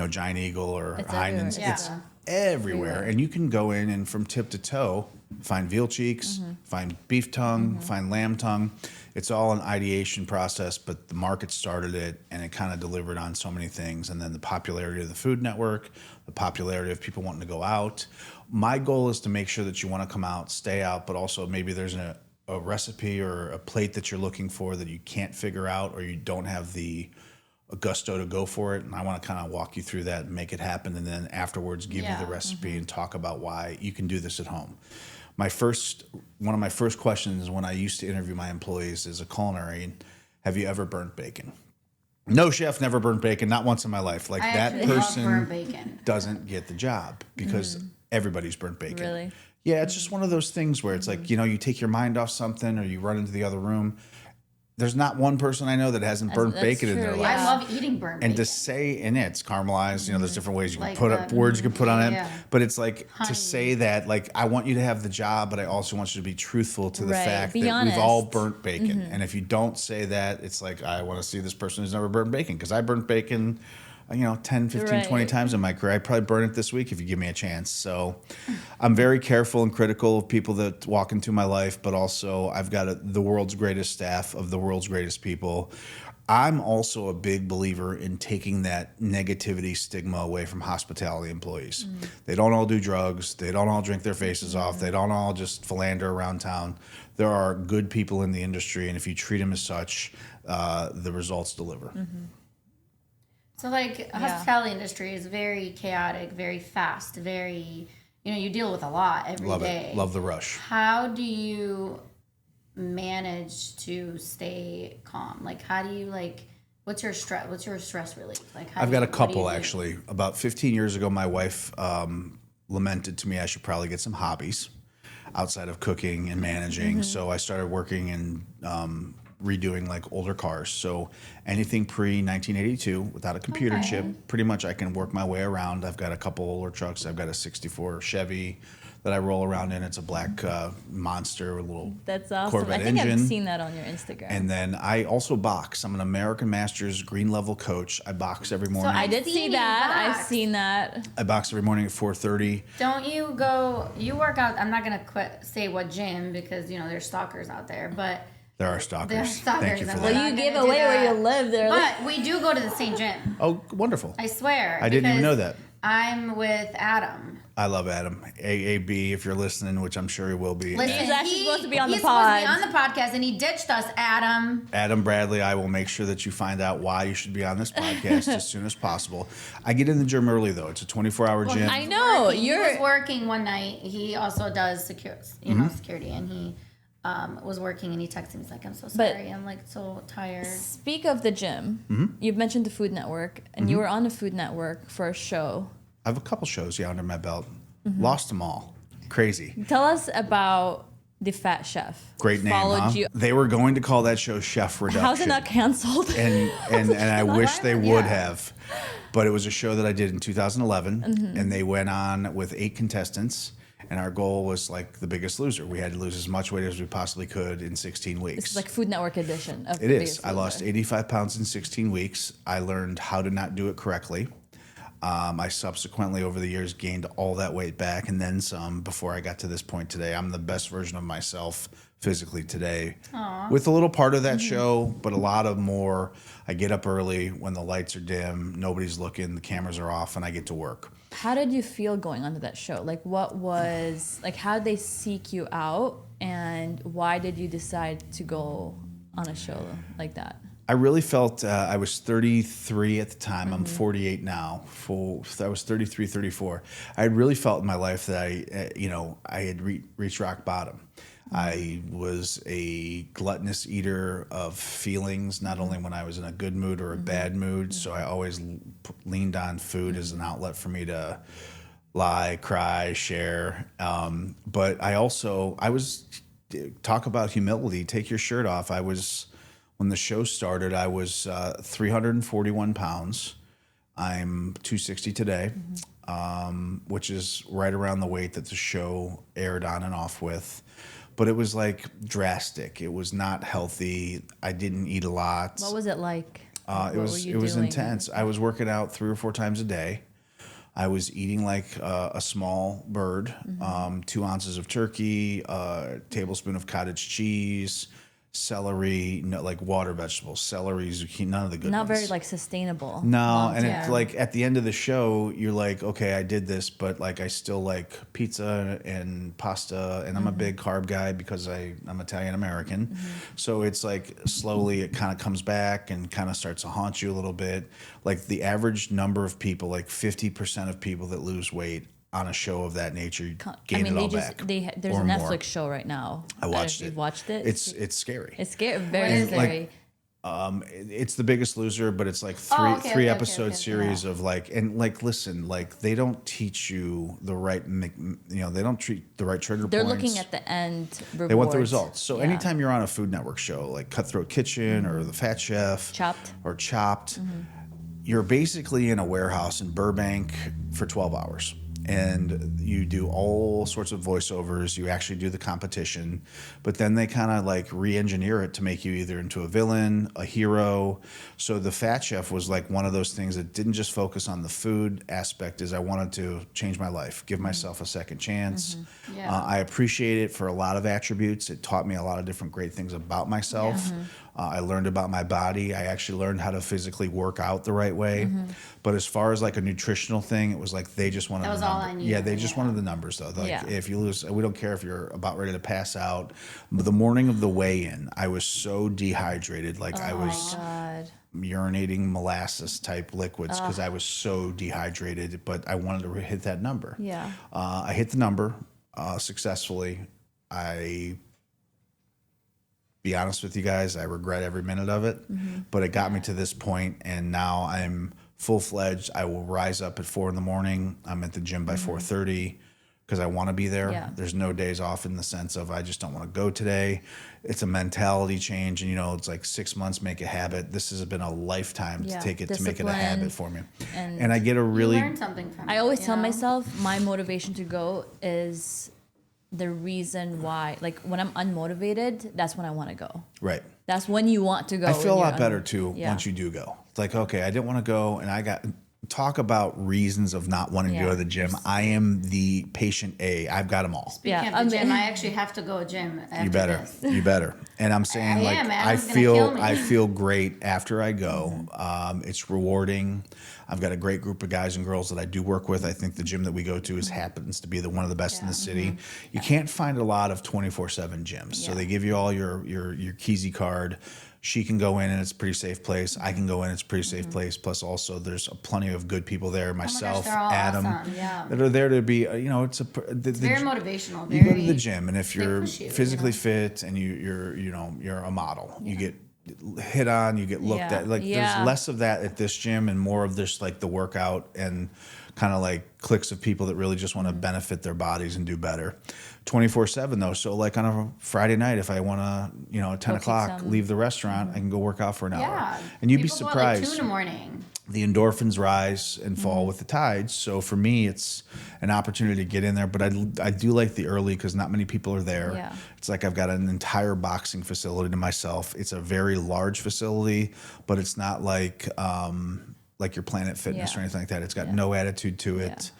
Giant Eagle or Heinen's. It's everywhere. And you can go in and from tip to toe find veal cheeks, find beef tongue, find lamb tongue. It's all an ideation process, but the market started it, and it kind of delivered on so many things. And then the popularity of the Food Network, the popularity of people wanting to go out. My goal is to make sure that you want to come out, stay out, but also maybe there's a recipe or a plate that you're looking for that you can't figure out, or you don't have the gusto to go for it. And I want to kind of walk you through that and make it happen, and then afterwards give you the recipe and talk about why you can do this at home. One of my first questions when I used to interview my employees is a culinary, have you ever burnt bacon? No, chef, never burnt bacon, not once in my life. Like that person doesn't get the job because everybody's burnt bacon.
Really?
Yeah, it's just one of those things where it's like, you take your mind off something or you run into the other room. There's not one person I know that hasn't burnt bacon in their life.
I love eating burnt bacon.
And to say in it's caramelized, there's different ways you can put up words you can put on it. But it's like to say that, like, I want you to have the job, but I also want you to be truthful to the fact that we've all burnt bacon. And if you don't say that, it's like, I want to see this person who's never burnt bacon, because I burnt bacon 10, 15, 20 times in my career. I'd probably burn it this week if you give me a chance. So I'm very careful and critical of people that walk into my life, but also I've got the world's greatest staff of the world's greatest people. I'm also a big believer in taking that negativity stigma away from hospitality employees. They don't all do drugs. They don't all drink their faces off. They don't all just philander around town. There are good people in the industry, and if you treat them as such, the results deliver.
So, like, hospitality industry is very chaotic, very fast, very, you deal with a lot every day.
Love the rush.
How do you manage to stay calm? Like, how do you, what's your stress relief? Like,
I've got a couple, actually. About 15 years ago, my wife lamented to me I should probably get some hobbies outside of cooking and managing. So I started working in redoing like older cars. So anything pre-1982 without a computer chip, pretty much I can work my way around. I've got a couple older trucks. I've got a 64 Chevy that I roll around in. It's a black monster with a little
That's awesome.
Corvette
I think
engine.
I've seen that on your Instagram.
And then I also box. I'm an American Masters green level coach. I box every morning.
I did see that. I've seen that.
I box every morning at 4:30.
Don't you go? You work out. I'm not gonna say what gym because there's stalkers out there, but.
There are stalkers.
There are stalkers.
Thank you for
Well,
that.
You give away where you live there.
But we do go to the same gym.
Oh, wonderful.
I swear.
I didn't even know that.
I'm with Adam.
I love Adam. AAB, if you're listening, which I'm sure he will be.
Listen,
He's actually supposed to be on the
He's
pod.
supposed to be on the podcast, and he ditched us, Adam.
Adam Bradley, I will make sure that you find out why you should be on this podcast as soon as possible. I get in the gym early, though. It's a 24-hour gym.
I know.
He was working one night. He also does security, and he was working, and he texted me. He's like, I'm so sorry. I'm like so tired.
Speak of the gym. You've mentioned the Food Network, and you were on the Food Network for a show.
I have a couple shows under my belt. Lost them all. Crazy.
Tell us about the Fat Chef.
Great name, huh? They were going to call that show Chef Reduction.
How's it not canceled?
And I wish they would have. But it was a show that I did in 2011, and they went on with 8 contestants. And our goal was like The Biggest Loser. We had to lose as much weight as we possibly could in 16 weeks.
It's like Food Network edition of
It
The
is.
Biggest
I
Loser.
lost 85 pounds in 16 weeks. I learned how to not do it correctly. I subsequently, over the years, gained all that weight back and then some before I got to this point today. I'm the best version of myself physically today.
Aww.
With a little part of that show, but a lot of more. I get up early when the lights are dim, nobody's looking, the cameras are off, and I get to work.
How did you feel going onto that show? Like, how did they seek you out, and why did you decide to go on a show like that?
I really felt I was 33 at the time. I'm 48 now. I was 33, 34. I had really felt in my life that I had reached rock bottom. I was a gluttonous eater of feelings, not only when I was in a good mood or a bad mood. So I always leaned on food as an outlet for me to lie, cry, share. But I was, talk about humility, take your shirt off. When the show started, I was 341 pounds. I'm 260 today, which is right around the weight that the show aired on and off with. But it was like drastic. It was not healthy. I didn't eat a lot.
What was it like?
It was intense. I was working out 3 or 4 times a day. I was eating like a small bird, 2 ounces of turkey, a tablespoon of cottage cheese, celery, like water vegetables, celery, zucchini, none of the good
Not
ones.
very like sustainable.
No, and it's like at the end of the show, you're like, okay, I did this, but like I still like pizza and pasta, and I'm a big carb guy because I'm Italian American. So it's like slowly it kind of comes back and kind of starts to haunt you a little bit. Like the average number of people, like 50% of people that lose weight on a show of that nature gain it all back.
There's a Netflix show right now.
I watched it.
You've watched it?
It's scary.
It's scary. Very scary.
It's The Biggest Loser, but it's like three episode series of like, and like, listen, like they don't teach you the right, they don't treat the right trigger points.
They're looking at the end rewards.
They want the results. So anytime you're on a Food Network show, like Cutthroat Kitchen or The Fat Chef, Chopped, you're basically in a warehouse in Burbank for 12 hours. And you do all sorts of voiceovers. You actually do the competition, but then they kind of like re-engineer it to make you either into a villain, a hero. So The Fat Chef was like one of those things that didn't just focus on the food aspect. Is I wanted to change my life, give myself a second chance. I appreciate it for a lot of attributes. It taught me a lot of different great things about myself. I learned about my body. I actually learned how to physically work out the right way. But as far as like a nutritional thing, it was like they just wanted the numbers. Yeah, they just wanted the numbers though. Like if you lose, we don't care if you're about ready to pass out. The morning of the weigh-in, I was so dehydrated. Like I was urinating molasses type liquids because I was so dehydrated. But I wanted to hit that number.
Yeah.
I hit the number successfully. Be honest with you guys, I regret every minute of it, but it got me to this point, and now I'm full-fledged. I will rise up at 4 a.m. I'm at the gym by 4:30 because I want to be there.
Yeah.
There's no days off in the sense of I just don't want to go today. It's a mentality change, and it's like 6 months make a habit. This has been a lifetime to take it to make it a habit for me. And I get a really
You learn something from it.
I always tell myself my motivation to go is the reason why, like when I'm unmotivated, that's when I want to go.
Right.
That's when you want to go.
I feel a lot better too once you do go. It's like, okay, I didn't want to go, and talk about reasons of not wanting to go to the gym. I am the patient A. I've got them all.
Speaking of the gym, I actually have to go to gym after
You better.
this.
You better. And I'm saying, I feel great after I go. It's rewarding. I've got a great group of guys and girls that I do work with. I think the gym that we go to happens to be one of the best in the city. You can't find a lot of 24/7 gyms. So they give you all your Keezy card. She can go in and it's a pretty safe place. I can go in, it's a pretty safe place. Plus, also, there's plenty of good people there. Myself, Adam, that are there to be. It's
very motivational.
You go to the gym, and if you're physically fit and you're a model, you get hit on, you get looked at. Like there's less of that at this gym and more of this like the workout and kind of like cliques of people that really just want to benefit their bodies and do better. 24/7 though. So like on a Friday night, if I want to, at 10 o'clock, leave the restaurant, I can go work out for an hour. And you'd be surprised.
Go at 2 in the morning.
The endorphins rise and fall with the tides. So for me, it's an opportunity to get in there. But I do like the early because not many people are there.
Yeah.
It's like I've got an entire boxing facility to myself. It's a very large facility, but it's not like your Planet Fitness or anything like that. It's got no attitude to it.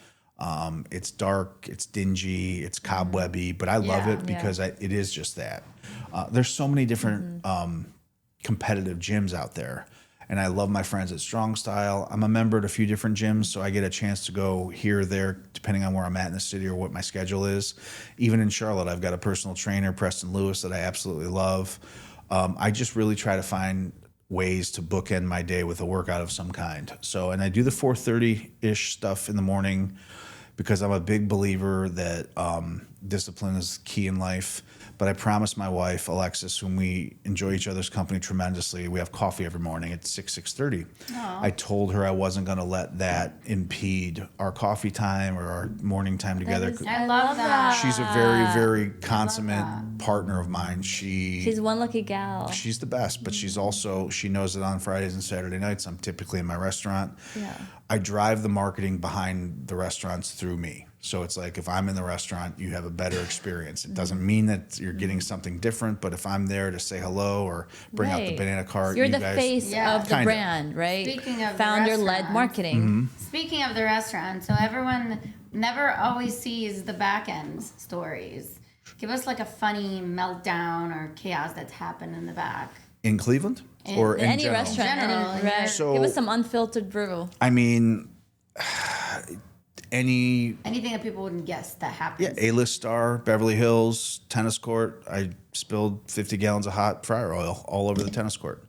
It's dark, it's dingy, it's cobwebby, but I love it because it is just that. There's so many different competitive gyms out there. And I love my friends at Strong Style. I'm a member at a few different gyms, so I get a chance to go here or there, depending on where I'm at in the city or what my schedule is. Even in Charlotte, I've got a personal trainer, Preston Lewis, that I absolutely love. I just really try to find ways to bookend my day with a workout of some kind. So, and I do the 4:30-ish stuff in the morning because I'm a big believer that discipline is key in life. But I promised my wife, Alexis, whom we enjoy each other's company tremendously, we have coffee every morning at 6:30. I told her I wasn't going to let that impede our coffee time or our morning time together.
I love that.
She's a very, very consummate partner of mine.
She's one lucky gal.
She's the best, but she knows that on Fridays and Saturday nights, I'm typically in my restaurant.
Yeah.
I drive the marketing behind the restaurants through me. So it's like if I'm in the restaurant, you have a better experience. It doesn't mean that you're getting something different, but if I'm there to say hello or bring out the banana cart,
you're the face of the brand, right?
Speaking of
founder-led marketing.
Speaking of the restaurant, so everyone never always sees the back end stories. Give us like a funny meltdown or chaos that's happened in the back.
In Cleveland? Or in
any
general?
restaurant.
So,
give us some unfiltered brew.
I mean, anything
that people wouldn't guess that happens.
Yeah, A-list star, Beverly Hills, tennis court. I spilled 50 gallons of hot fryer oil all over the tennis court.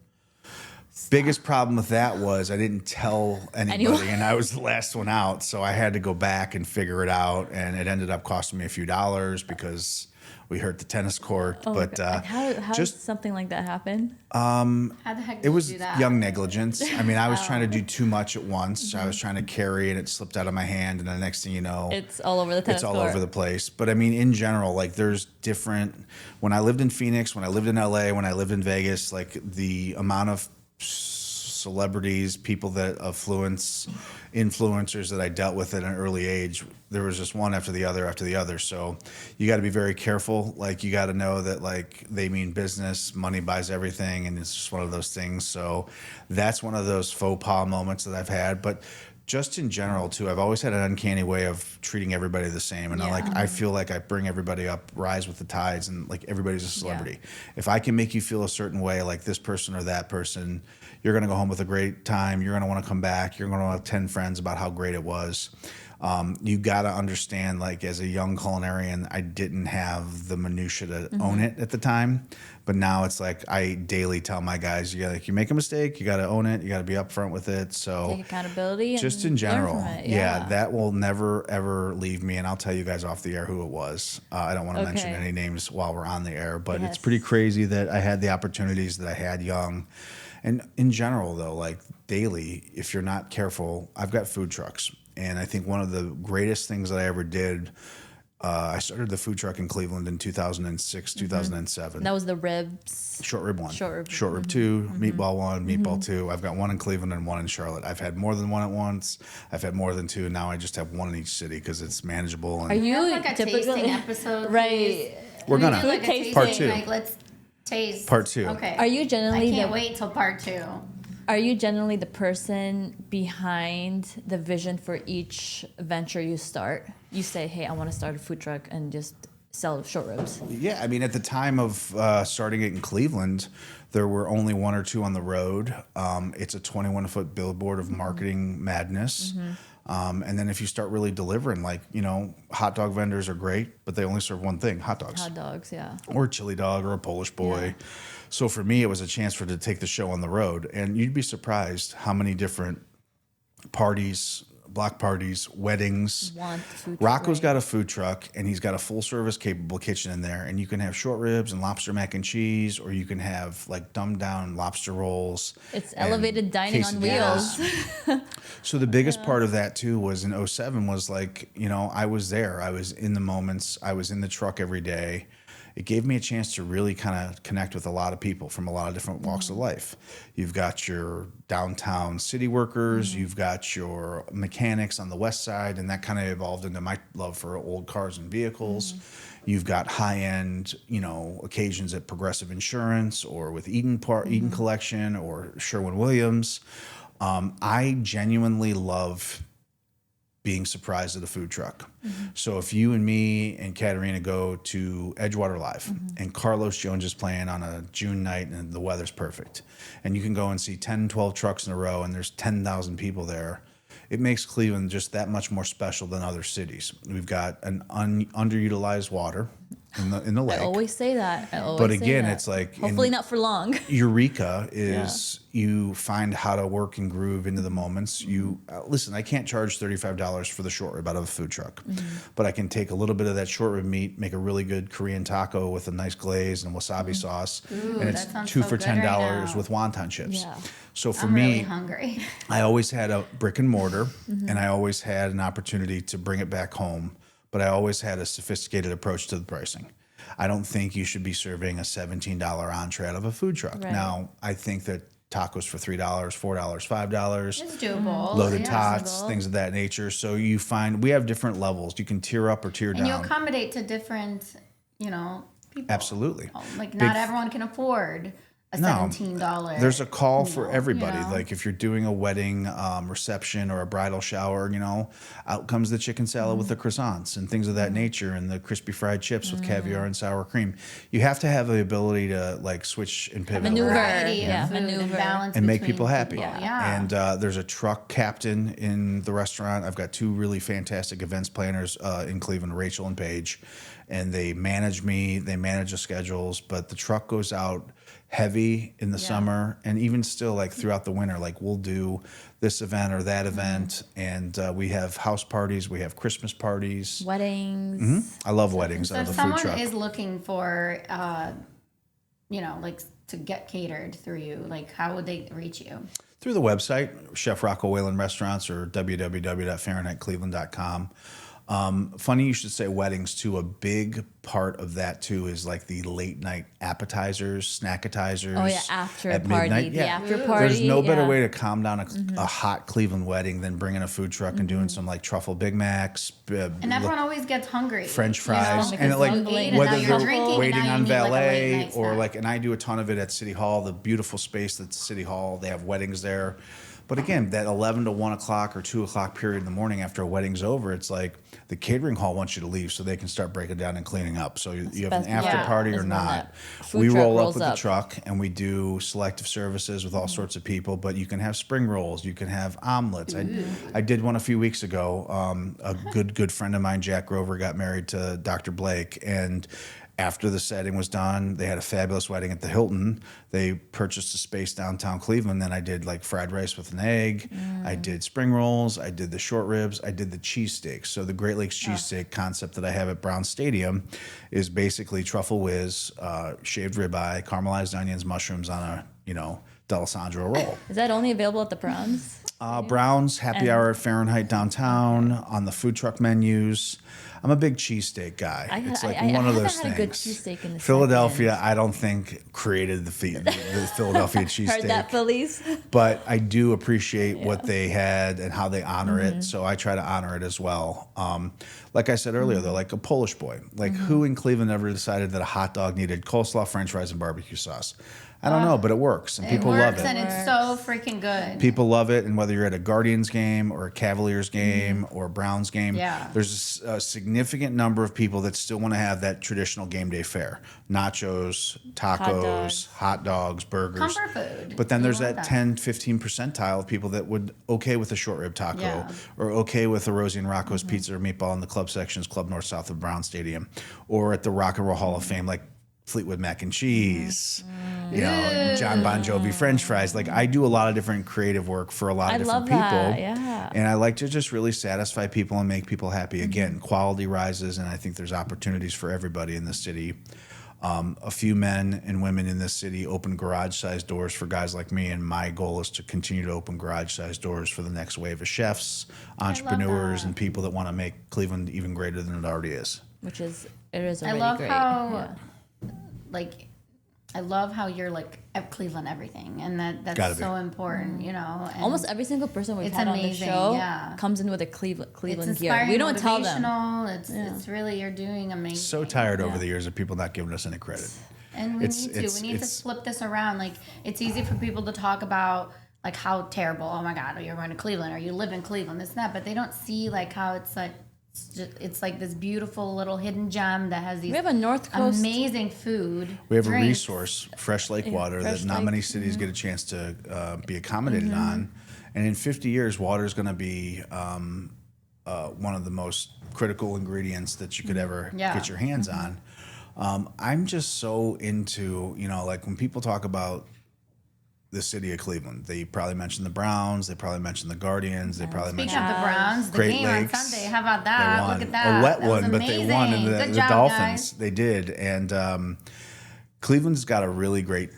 Biggest problem with that was I didn't tell anybody, and I was the last one out, so I had to go back and figure it out, and it ended up costing me a few dollars because we hurt the tennis court. But
how does something like that happen?
How the heck did
it was
you do that?
young negligence. I mean, I was trying to do too much at once. I was trying to carry, and it slipped out of my hand, and the next thing you know,
it's all over the tennis court.
It's all over the place. But I mean, in general, like there's different. When I lived in Phoenix, when I lived in LA, when I lived in Vegas, like the amount of celebrities, people that influencers that I dealt with at an early age, there was just one after the other. So you got to be very careful. Like you got to know that like they mean business, money buys everything, and it's just one of those things. So that's one of those faux pas moments that I've had. But just in general too, I've always had an uncanny way of treating everybody the same, and I feel like I bring everybody up, rise with the tides, and like everybody's a celebrity. If I can make you feel a certain way, like this person or that person, you're going to go home with a great time. You're going to want to come back. You're going to have 10 friends about how great it was. You got to understand, like as a young culinarian, I didn't have the minutia to own it at the time. But now it's like I daily tell my guys, you make a mistake, you got to own it. You got to be upfront with it. So
take accountability.
Just in general, that will never ever leave me. And I'll tell you guys off the air who it was. I don't want to mention any names while we're on the air, but it's pretty crazy that I had the opportunities that I had young. And in general, though, like daily, if you're not careful, I've got food trucks. And I think one of the greatest things that I ever did I started the food truck in Cleveland in 2006, 2007.
That was the ribs.
Short rib one.
Short
rib two, meatball one, meatball two. I've got one in Cleveland and one in Charlotte. I've had more than one at once. I've had more than two. And now I just have one in each city because it's manageable. And
Are you
like a tasting episode?
Right.
We're going
like
to. Part two.
Like, let's taste.
Part two.
Okay.
Are you generally
I can't wait till part two.
Are you generally the person behind the vision for each venture you start? You say, hey, I want to start a food truck and just sell short ribs.
Yeah, I mean, at the time of starting it in Cleveland, there were only one or two on the road. It's a 21-foot billboard of marketing madness. And then if you start really delivering, like, hot dog vendors are great, but they only serve one thing, hot dogs.
Hot dogs, yeah.
Or a chili dog or a Polish boy.
Yeah.
So for me, it was a chance to take the show on the road. And you'd be surprised how many different parties, block parties, weddings. Rocco's got a food truck, and he's got a full-service capable kitchen in there. And you can have short ribs and lobster mac and cheese, or you can have, like, dumbed-down lobster rolls.
It's elevated dining on wheels.
So the biggest part of that, too, was in 2007 was, like, I was there. I was in the moments. I was in the truck every day. It gave me a chance to really kind of connect with a lot of people from a lot of different walks of life. You've got your downtown city workers, you've got your mechanics on the west side, and that kind of evolved into my love for old cars and vehicles. You've got high-end, occasions at Progressive Insurance or with Eden Collection or Sherwin-Williams. I genuinely love being surprised at a food truck. So if you and me and Katerina go to Edgewater Live and Carlos Jones is playing on a June night and the weather's perfect, and you can go and see 10, 12 trucks in a row and there's 10,000 people there, it makes Cleveland just that much more special than other cities. We've got an underutilized water in the lake.
I always say that.
But again, it's like
hopefully not for long.
Eureka is you find how to work and groove into the moments. You listen. I can't charge $35 for the short rib out of a food truck, but I can take a little bit of that short rib meat, make a really good Korean taco with a nice glaze and wasabi sauce, and it's $2 for $10 with wonton chips.
Yeah.
So for
I'm
me,
really hungry.
I always had a brick and mortar, and I always had an opportunity to bring it back home. But I always had a sophisticated approach to the pricing. I don't think you should be serving a $17 entree out of a food truck.
Right.
Now, I think that tacos for $3, $4, $5.
It's doable.
Loaded tots, things of that nature. So you find we have different levels. You can tier up or tier down.
And you accommodate to different, people.
Absolutely.
Like not everyone can afford a $17.
There's a call for everybody. Like if you're doing a wedding reception or a bridal shower, out comes the chicken salad with the croissants and things of that nature, and the crispy fried chips with caviar and sour cream. You have to have the ability to like switch and pivot,
maneuver,
and balance,
and make people happy.
Yeah.
And there's a truck captain in the restaurant. I've got two really fantastic events planners in Cleveland, Rachel and Paige, and they manage me. They manage the schedules, but the truck goes out heavy in the summer, and even still like throughout the winter, like we'll do this event or that event, and we have house parties, we have Christmas parties,
weddings.
I love weddings.
So
out
if
of the food truck.
someone is looking for like to get catered through you, like how would they reach you?
Through the website, Chef Rocco Whalen Restaurants, or www.fahrenheitcleveland.com. Funny you should say weddings too. A big part of that too is like the late night appetizers, snackatizers.
Oh yeah, after
at
party,
midnight.
the after party.
There's no better way to calm down a hot Cleveland wedding than bringing a food truck and doing some like truffle Big Macs.
And everyone always gets hungry.
French fries,
because
and like whether
you're
they're
drinking,
waiting
and now
on
you need, like, a
valet
late night
or
snack.
like, and I do a ton of it at City Hall, the beautiful space that's City Hall. They have weddings there. But again, that 11 to 1 o'clock or 2 o'clock period in the morning after a wedding's over, it's like the catering hall wants you to leave so they can start breaking down and cleaning up. So you have an after party or not. We roll up with the truck and we do selective services with all sorts of people, but you can have spring rolls, you can have omelets. I did one a few weeks ago. A good friend of mine, Jack Grover, got married to Dr. Blake, and after the setting was done, they had a fabulous wedding at the Hilton. They purchased a space downtown Cleveland. Then I did like fried rice with an egg. I did spring rolls. I did the short ribs. I did the cheesesteaks. So the Great Lakes cheesesteak concept that I have at Brown Stadium is basically truffle whiz, shaved ribeye, caramelized onions, mushrooms on a, D'Alessandro roll.
Is that only available at the Browns?
Browns, happy hour at Fahrenheit downtown, on the food truck menus. I'm a big cheesesteak guy. It's like
I
one of those
haven't
things.
had a good cheesesteak in the
Philadelphia, I don't think created the Philadelphia cheesesteak.
Heard that, Phillies?
But I do appreciate what they had and how they honor it. So I try to honor it as well. Like I said earlier, though, like a Polish boy. Like who in Cleveland ever decided that a hot dog needed coleslaw, French fries, and barbecue sauce? I don't know, but it works, and people love it.
And it's so freaking good.
People love it, and whether you're at a Guardians game or a Cavaliers game or a Browns game, there's a significant number of people that still want to have that traditional game day fare. Nachos, tacos, hot dogs, burgers.
Comfort food.
But then there's that 10, 15 percentile of people that would okay with a short rib taco or okay with a Rosie and Rocco's pizza or meatball in the club sections, Club North South of Brown Stadium, or at the Rock and Roll Hall of Fame, like Fleetwood mac and cheese, you know, John Bon Jovi French fries. Like I do a lot of different creative work for a lot of different people. And I like to just really satisfy people and make people happy. Again, quality rises, and I think there's opportunities for everybody in the city. A few men and women in this city open garage-sized doors for guys like me, and my goal is to continue to open garage-sized doors for the next wave of chefs, entrepreneurs, and people that want to make Cleveland even greater than it already is.
Which is, it is already great.
Like, I love how you're like at Cleveland everything, and that's so important, you know. And
almost every single person we've had on the show comes in with a Cleveland gear. We don't tell them.
It's really, you're doing amazing.
So tired over the years of people not giving us any credit.
And we need to flip this around. Like, it's easy for people to talk about like how terrible. Oh my God, you're going to Cleveland, or you live in Cleveland, this and that. But they don't see like how it's like. It's like this beautiful little hidden gem that has these
we have a North Coast
amazing food.
We have a resource, fresh lake water, that not many cities get a chance to be accommodated on. And in 50 years, water is going to be one of the most critical ingredients that you could ever get your hands on. I'm just so into, you know, like when people talk about the city of Cleveland, they probably mention the Browns, they probably mention the Guardians, they probably mention
the Browns, the
Great
game
Lakes.
on Sunday. How about that? Look at that.
A wet
that
one, but
amazing.
they won. And the
job,
Dolphins,
guys.
they did. And Cleveland's got a really great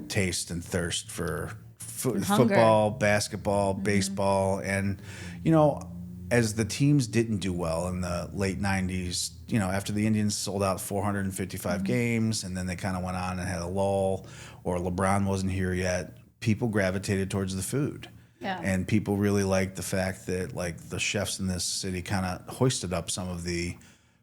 taste and thirst for football, basketball, baseball. And, you know, as the teams didn't do well in the late 90s, you know, after the Indians sold out 455 games and then they kind of went on and had a lull, or LeBron wasn't here yet, people gravitated towards the food.
Yeah.
And people really liked the fact that, like, the chefs in this city kind of hoisted up some of the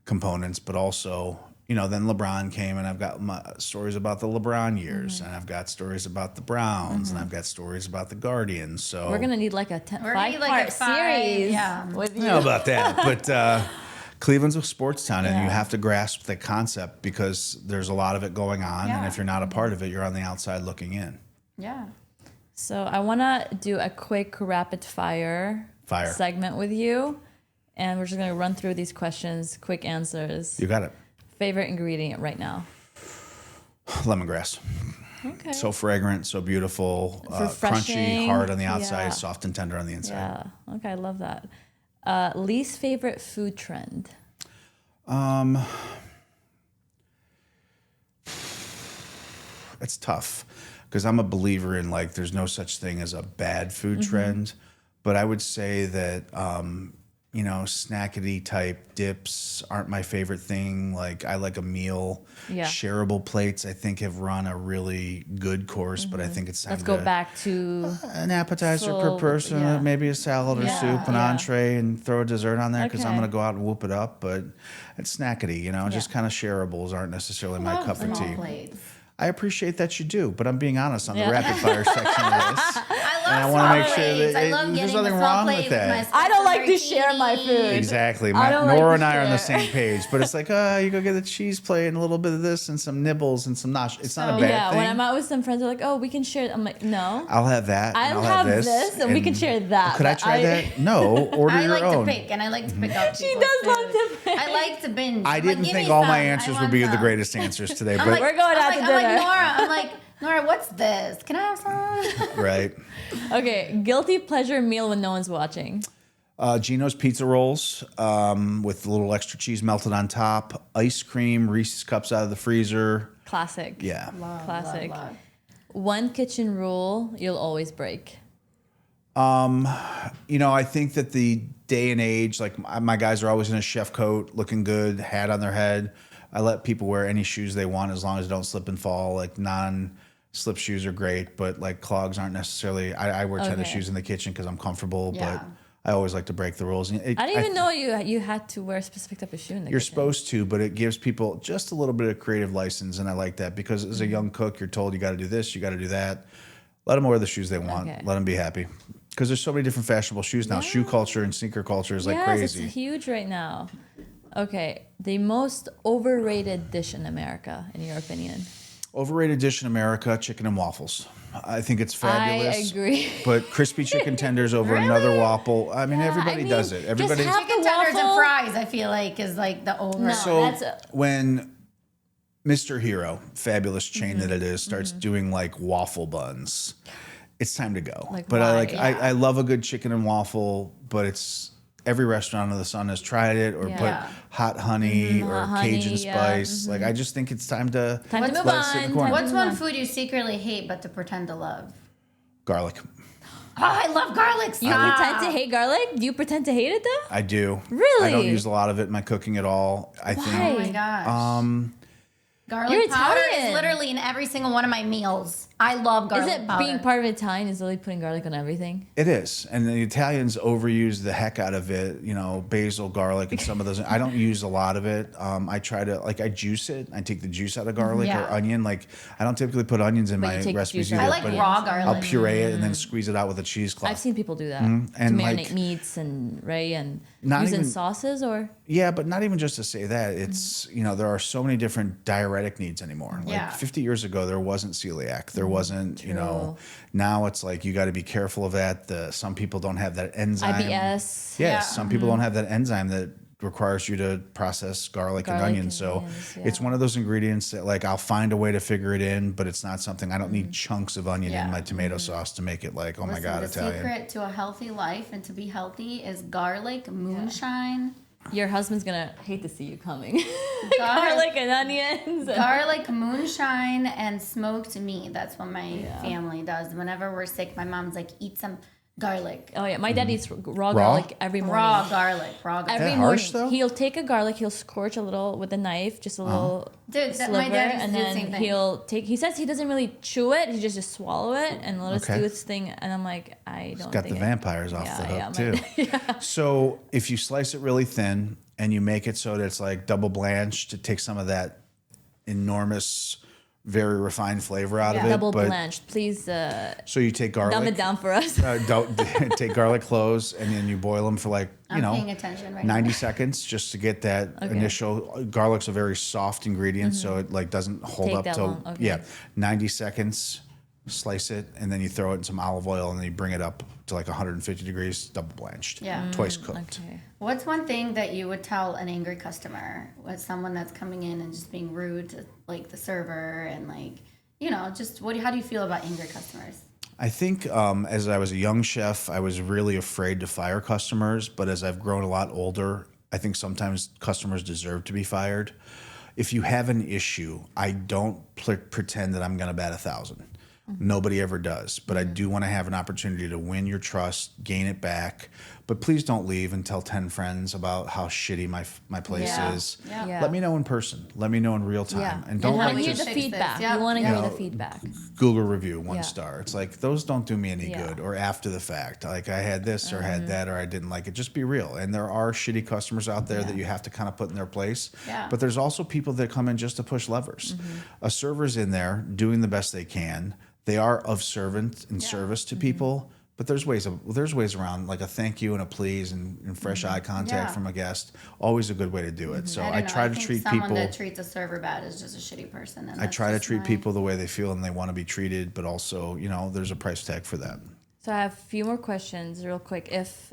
components, but also, you know, then LeBron came, and I've got my stories about the LeBron years, and I've got stories about the Browns, and I've got stories about the Guardians. So
we're gonna need like a 5-part series. With you.
I don't know about that, but Cleveland's a sports town, and you have to grasp the concept because there's a lot of it going on, and if you're not a part of it, you're on the outside looking in.
Yeah.
So I want to do a quick rapid fire segment with you, and we're just going to run through these questions, quick answers.
You got it.
Favorite ingredient right now?
Lemongrass.
Okay.
So fragrant, so beautiful, crunchy, hard on the outside, soft and tender on the inside.
Yeah. Okay, I love that. Least favorite food trend?
It's tough because I'm a believer in, like, there's no such thing as a bad food trend, but I would say that you know, snackety type dips aren't my favorite thing. Like, I like a meal. Shareable plates, I think, have run a really good course, but I think it's time
Let's go back to
an appetizer per person, maybe a salad or soup, an entree, and throw a dessert on there because I'm going to go out and whoop it up. But it's snackety, you know, just kind of shareables aren't necessarily my cup of tea.
Plates.
I appreciate that you do, but I'm being honest on the rapid fire section of this.
I
want to make sure that
I love
there's
getting
nothing
the
wrong
plate
with that.
I don't like to share my food.
Exactly.
Nora
and I are on the same page, but it's like, you go get the cheese plate and a little bit of this and some nibbles and some nosh. It's not a bad thing.
When I'm out with some friends, they're like, oh, we can share. I'm like, no.
I'll have that.
I'll have this and we can share that.
Could I try that? No. Order your own.
I like to pick, and I like to pick up
She does love to pick.
I like to binge.
I didn't think all my answers would be the greatest answers today, but
we're going out to dinner.
I'm like, Nora, what's this? Can I have some?
Right.
Okay, guilty pleasure meal when no one's watching.
Gino's pizza rolls with a little extra cheese melted on top, ice cream, Reese's cups out of the freezer.
Classic.
Yeah.
Classic.
Love.
One kitchen rule you'll always break.
You know, I think that the day and age, like my guys are always in a chef coat, looking good, hat on their head. I let people wear any shoes they want as long as they don't slip and fall. Like non-slip shoes are great, but like clogs aren't necessarily. I wear tennis shoes in the kitchen because I'm comfortable, but I always like to break the rules.
I didn't even know you had to wear a specific type of shoe in the kitchen.
You're supposed to, but it gives people just a little bit of creative license, and I like that because as a young cook, you're told you got to do this, you got to do that. Let them wear the shoes they want. Okay. Let them be happy. Because there's so many different fashionable shoes now. Shoe culture and sneaker culture is like crazy.
It's huge right now. Okay, the most overrated dish in America, in your opinion?
Overrated dish in America, chicken and waffles. I think it's fabulous.
I agree.
But crispy chicken tenders over another waffle. I mean, everybody does it. Everybody.
Chicken tenders and fries, I feel like, is like the over.
No,
so when Mr. Hero, fabulous chain that it is, starts doing like waffle buns, it's time to go.
Like,
but I love a good chicken and waffle, but it's every restaurant under the sun has tried it or put hot honey or Cajun spice. Like I just think it's time to
move on.
What's one food you secretly hate but to pretend to love?
Garlic.
Oh, I love garlic.
You pretend to hate garlic? Do you pretend to hate it though?
I do.
Really?
I don't use a lot of it in my cooking at all.
Why? Oh my gosh. Garlic powder is literally in every single one of my meals. I love garlic powder.
Being part of Italian is literally putting garlic on everything?
It is. And the Italians overuse the heck out of it, you know, basil, garlic, and some of those. I don't use a lot of it. I try to, like, I juice it. I take the juice out of garlic or onion. Like, I don't typically put onions in my recipes either.
I like raw garlic.
I'll puree it and then squeeze it out with a cheesecloth.
I've seen people do that. To marinate meats and using sauces or?
Yeah, but not even just to say that. It's, you know, there are so many different diuretic needs anymore. Like 50 years ago, there wasn't celiac. There wasn't, you know, now it's like you got to be careful of that. Some people don't have that enzyme.
IBS.
Yes, some people don't have that enzyme that requires you to process garlic and onions. So it's one of those ingredients that like I'll find a way to figure it in, but it's not something I don't need chunks of onion in my tomato sauce to make it like, oh my God, Italian.
The secret to a healthy life and to be healthy is garlic, moonshine.
Your husband's gonna hate to see you coming. Garlic and onions.
Garlic, moonshine, and smoked meat. That's what my family does. Whenever we're sick, my mom's like, eat some garlic.
Oh yeah, my dad eats raw garlic every morning.
Raw garlic.
Every morning. Though? He'll take a garlic, he'll scorch a little with a knife, just a little sliver,
my dad
and then he'll take. He says he doesn't really chew it; he just swallow it and let it do its thing. And I'm like, I don't.
It's got the vampires off the hook too. So if you slice it really thin and you make it so that it's like double blanched, it takes some of that enormous, very refined flavor out of it.
Double blanched, please.
So you take garlic.
Dumb it down for us.
Take garlic cloves and then you boil them for like,
I'm paying attention right
90 seconds just to get that initial. Garlic's a very soft ingredient, so it like doesn't hold up till 90 seconds. Slice it and then you throw it in some olive oil and then you bring it up to like 150 degrees, double blanched, twice cooked.
Okay. What's one thing that you would tell an angry customer, with someone that's coming in and just being rude to like the server and like, you know, just how do you feel about angry customers?
I think as I was a young chef, I was really afraid to fire customers, but as I've grown a lot older, I think sometimes customers deserve to be fired. If you have an issue, I don't pretend that I'm going to bat 1,000. Nobody ever does, but I do want to have an opportunity to win your trust, gain it back. But please don't leave and tell 10 friends about how shitty my place is. Let me know in person. Let me know in real time. And don't
want to hear the feedback. You want to hear the feedback.
Google review 1 star. It's like those don't do me any good. Or after the fact, like I had this or had that or I didn't like it. Just be real. And there are shitty customers out there that you have to kind of put in their place. But there's also people that come in just to push levers. A server's in there doing the best they can. They are of servant and service to people, but there's ways around, like a thank you and a please and fresh eye contact from a guest. Always a good way to do it. So I try to treat people.
Someone that treats a server bad is just a shitty person. And
I try to treat people the way they feel and they want to be treated, but also, you know, there's a price tag for that.
So I have a few more questions real quick. If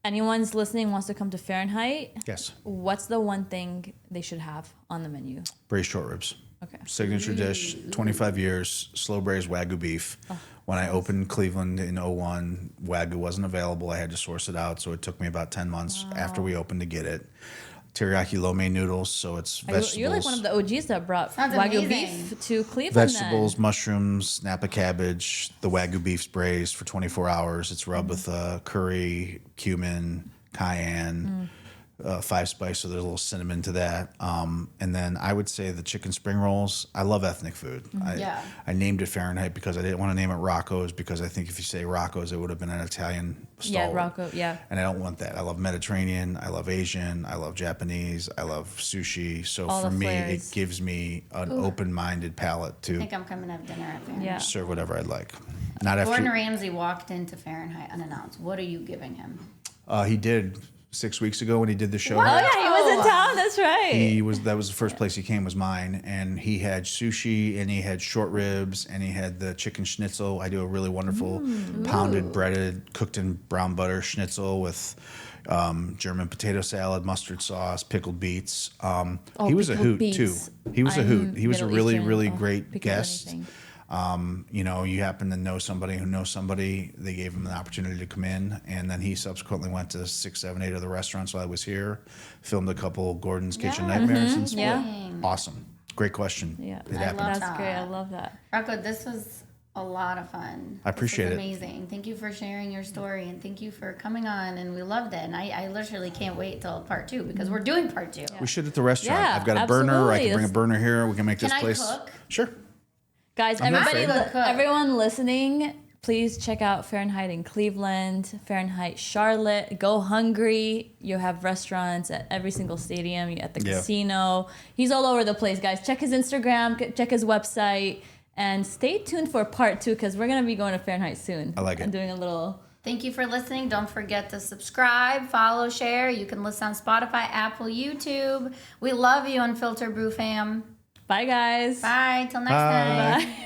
anyone's listening wants to come to Fahrenheit, what's the one thing they should have on the menu?
Braised short ribs.
Okay.
Signature dish, 25 years, slow braised Wagyu beef. When I opened Cleveland in 2001, Wagyu wasn't available. I had to source it out, so it took me about 10 months after we opened to get it. teriyaki lo mein noodles, so it's vegetables.
You're like one of the OGs that brought
Sounds
Wagyu
amazing.
beef to Cleveland.
Vegetables, mushrooms, Napa cabbage, the Wagyu beef sprays for 24 hours. It's rubbed with curry, cumin, cayenne, 5 spice, so there's a little cinnamon to that. And then I would say the chicken spring rolls. I love ethnic food. I named it Fahrenheit because I didn't want to name it Rocco's, because I think if you say Rocco's, it would have been an Italian style.
Yeah, Rocco, yeah.
And I don't want that. I love Mediterranean. I love Asian. I love Japanese. I love sushi. So
All
for
the
me,
flares.
it gives me an open-minded palate
I
to
think I'm coming to have dinner at Fahrenheit.
Yeah.
serve whatever I'd like. Not after
Gordon Ramsay walked into Fahrenheit unannounced. What are you giving him?
he did 6 weeks ago when he did the show.
Oh
here.
yeah, he was in town. That's right.
That was the first place he came was mine, and he had sushi and he had short ribs and he had the chicken schnitzel. I do a really wonderful pounded, breaded, cooked in brown butter schnitzel with German potato salad, mustard sauce, pickled beets. He was a
pickled
hoot
beets.
too. He was a hoot. He was a
Middle
really,
Eastern.
really
Oh,
great
pickled
guest.
anything.
You happen to know somebody who knows somebody. They gave him an opportunity to come in, and then he subsequently went to 6, 7, 8 other restaurants while I was here. Filmed a couple Gordon's Kitchen Nightmares and stuff.
Yeah.
Awesome. Great question.
Yeah,
It happened.
love
that's
that.
great. I love that.
Rocco, this was a lot of fun.
I appreciate
this
it.
was amazing. Thank you for sharing your story, and thank you for coming on, and we loved it. And I literally can't wait till part 2 because we're doing part 2.
We should at the restaurant.
Yeah,
I've got a burner. I
absolutely.
can bring a burner here. We can make
Can
this
I
place.
cook?
Sure.
Guys,
I'm not
everybody,
afraid.
everyone listening, please check out Fahrenheit in Cleveland, Fahrenheit Charlotte. Go hungry. You have restaurants at every single stadium, at the casino. He's all over the place, guys. Check his Instagram, check his website, and stay tuned for part 2 because we're going to be going to Fahrenheit soon.
I like it.
And doing a little...
Thank you for listening. Don't forget to subscribe, follow, share. You can listen on Spotify, Apple, YouTube. We love you, Unfiltered Brew fam.
Bye, guys.
Bye. Till next time.
Bye.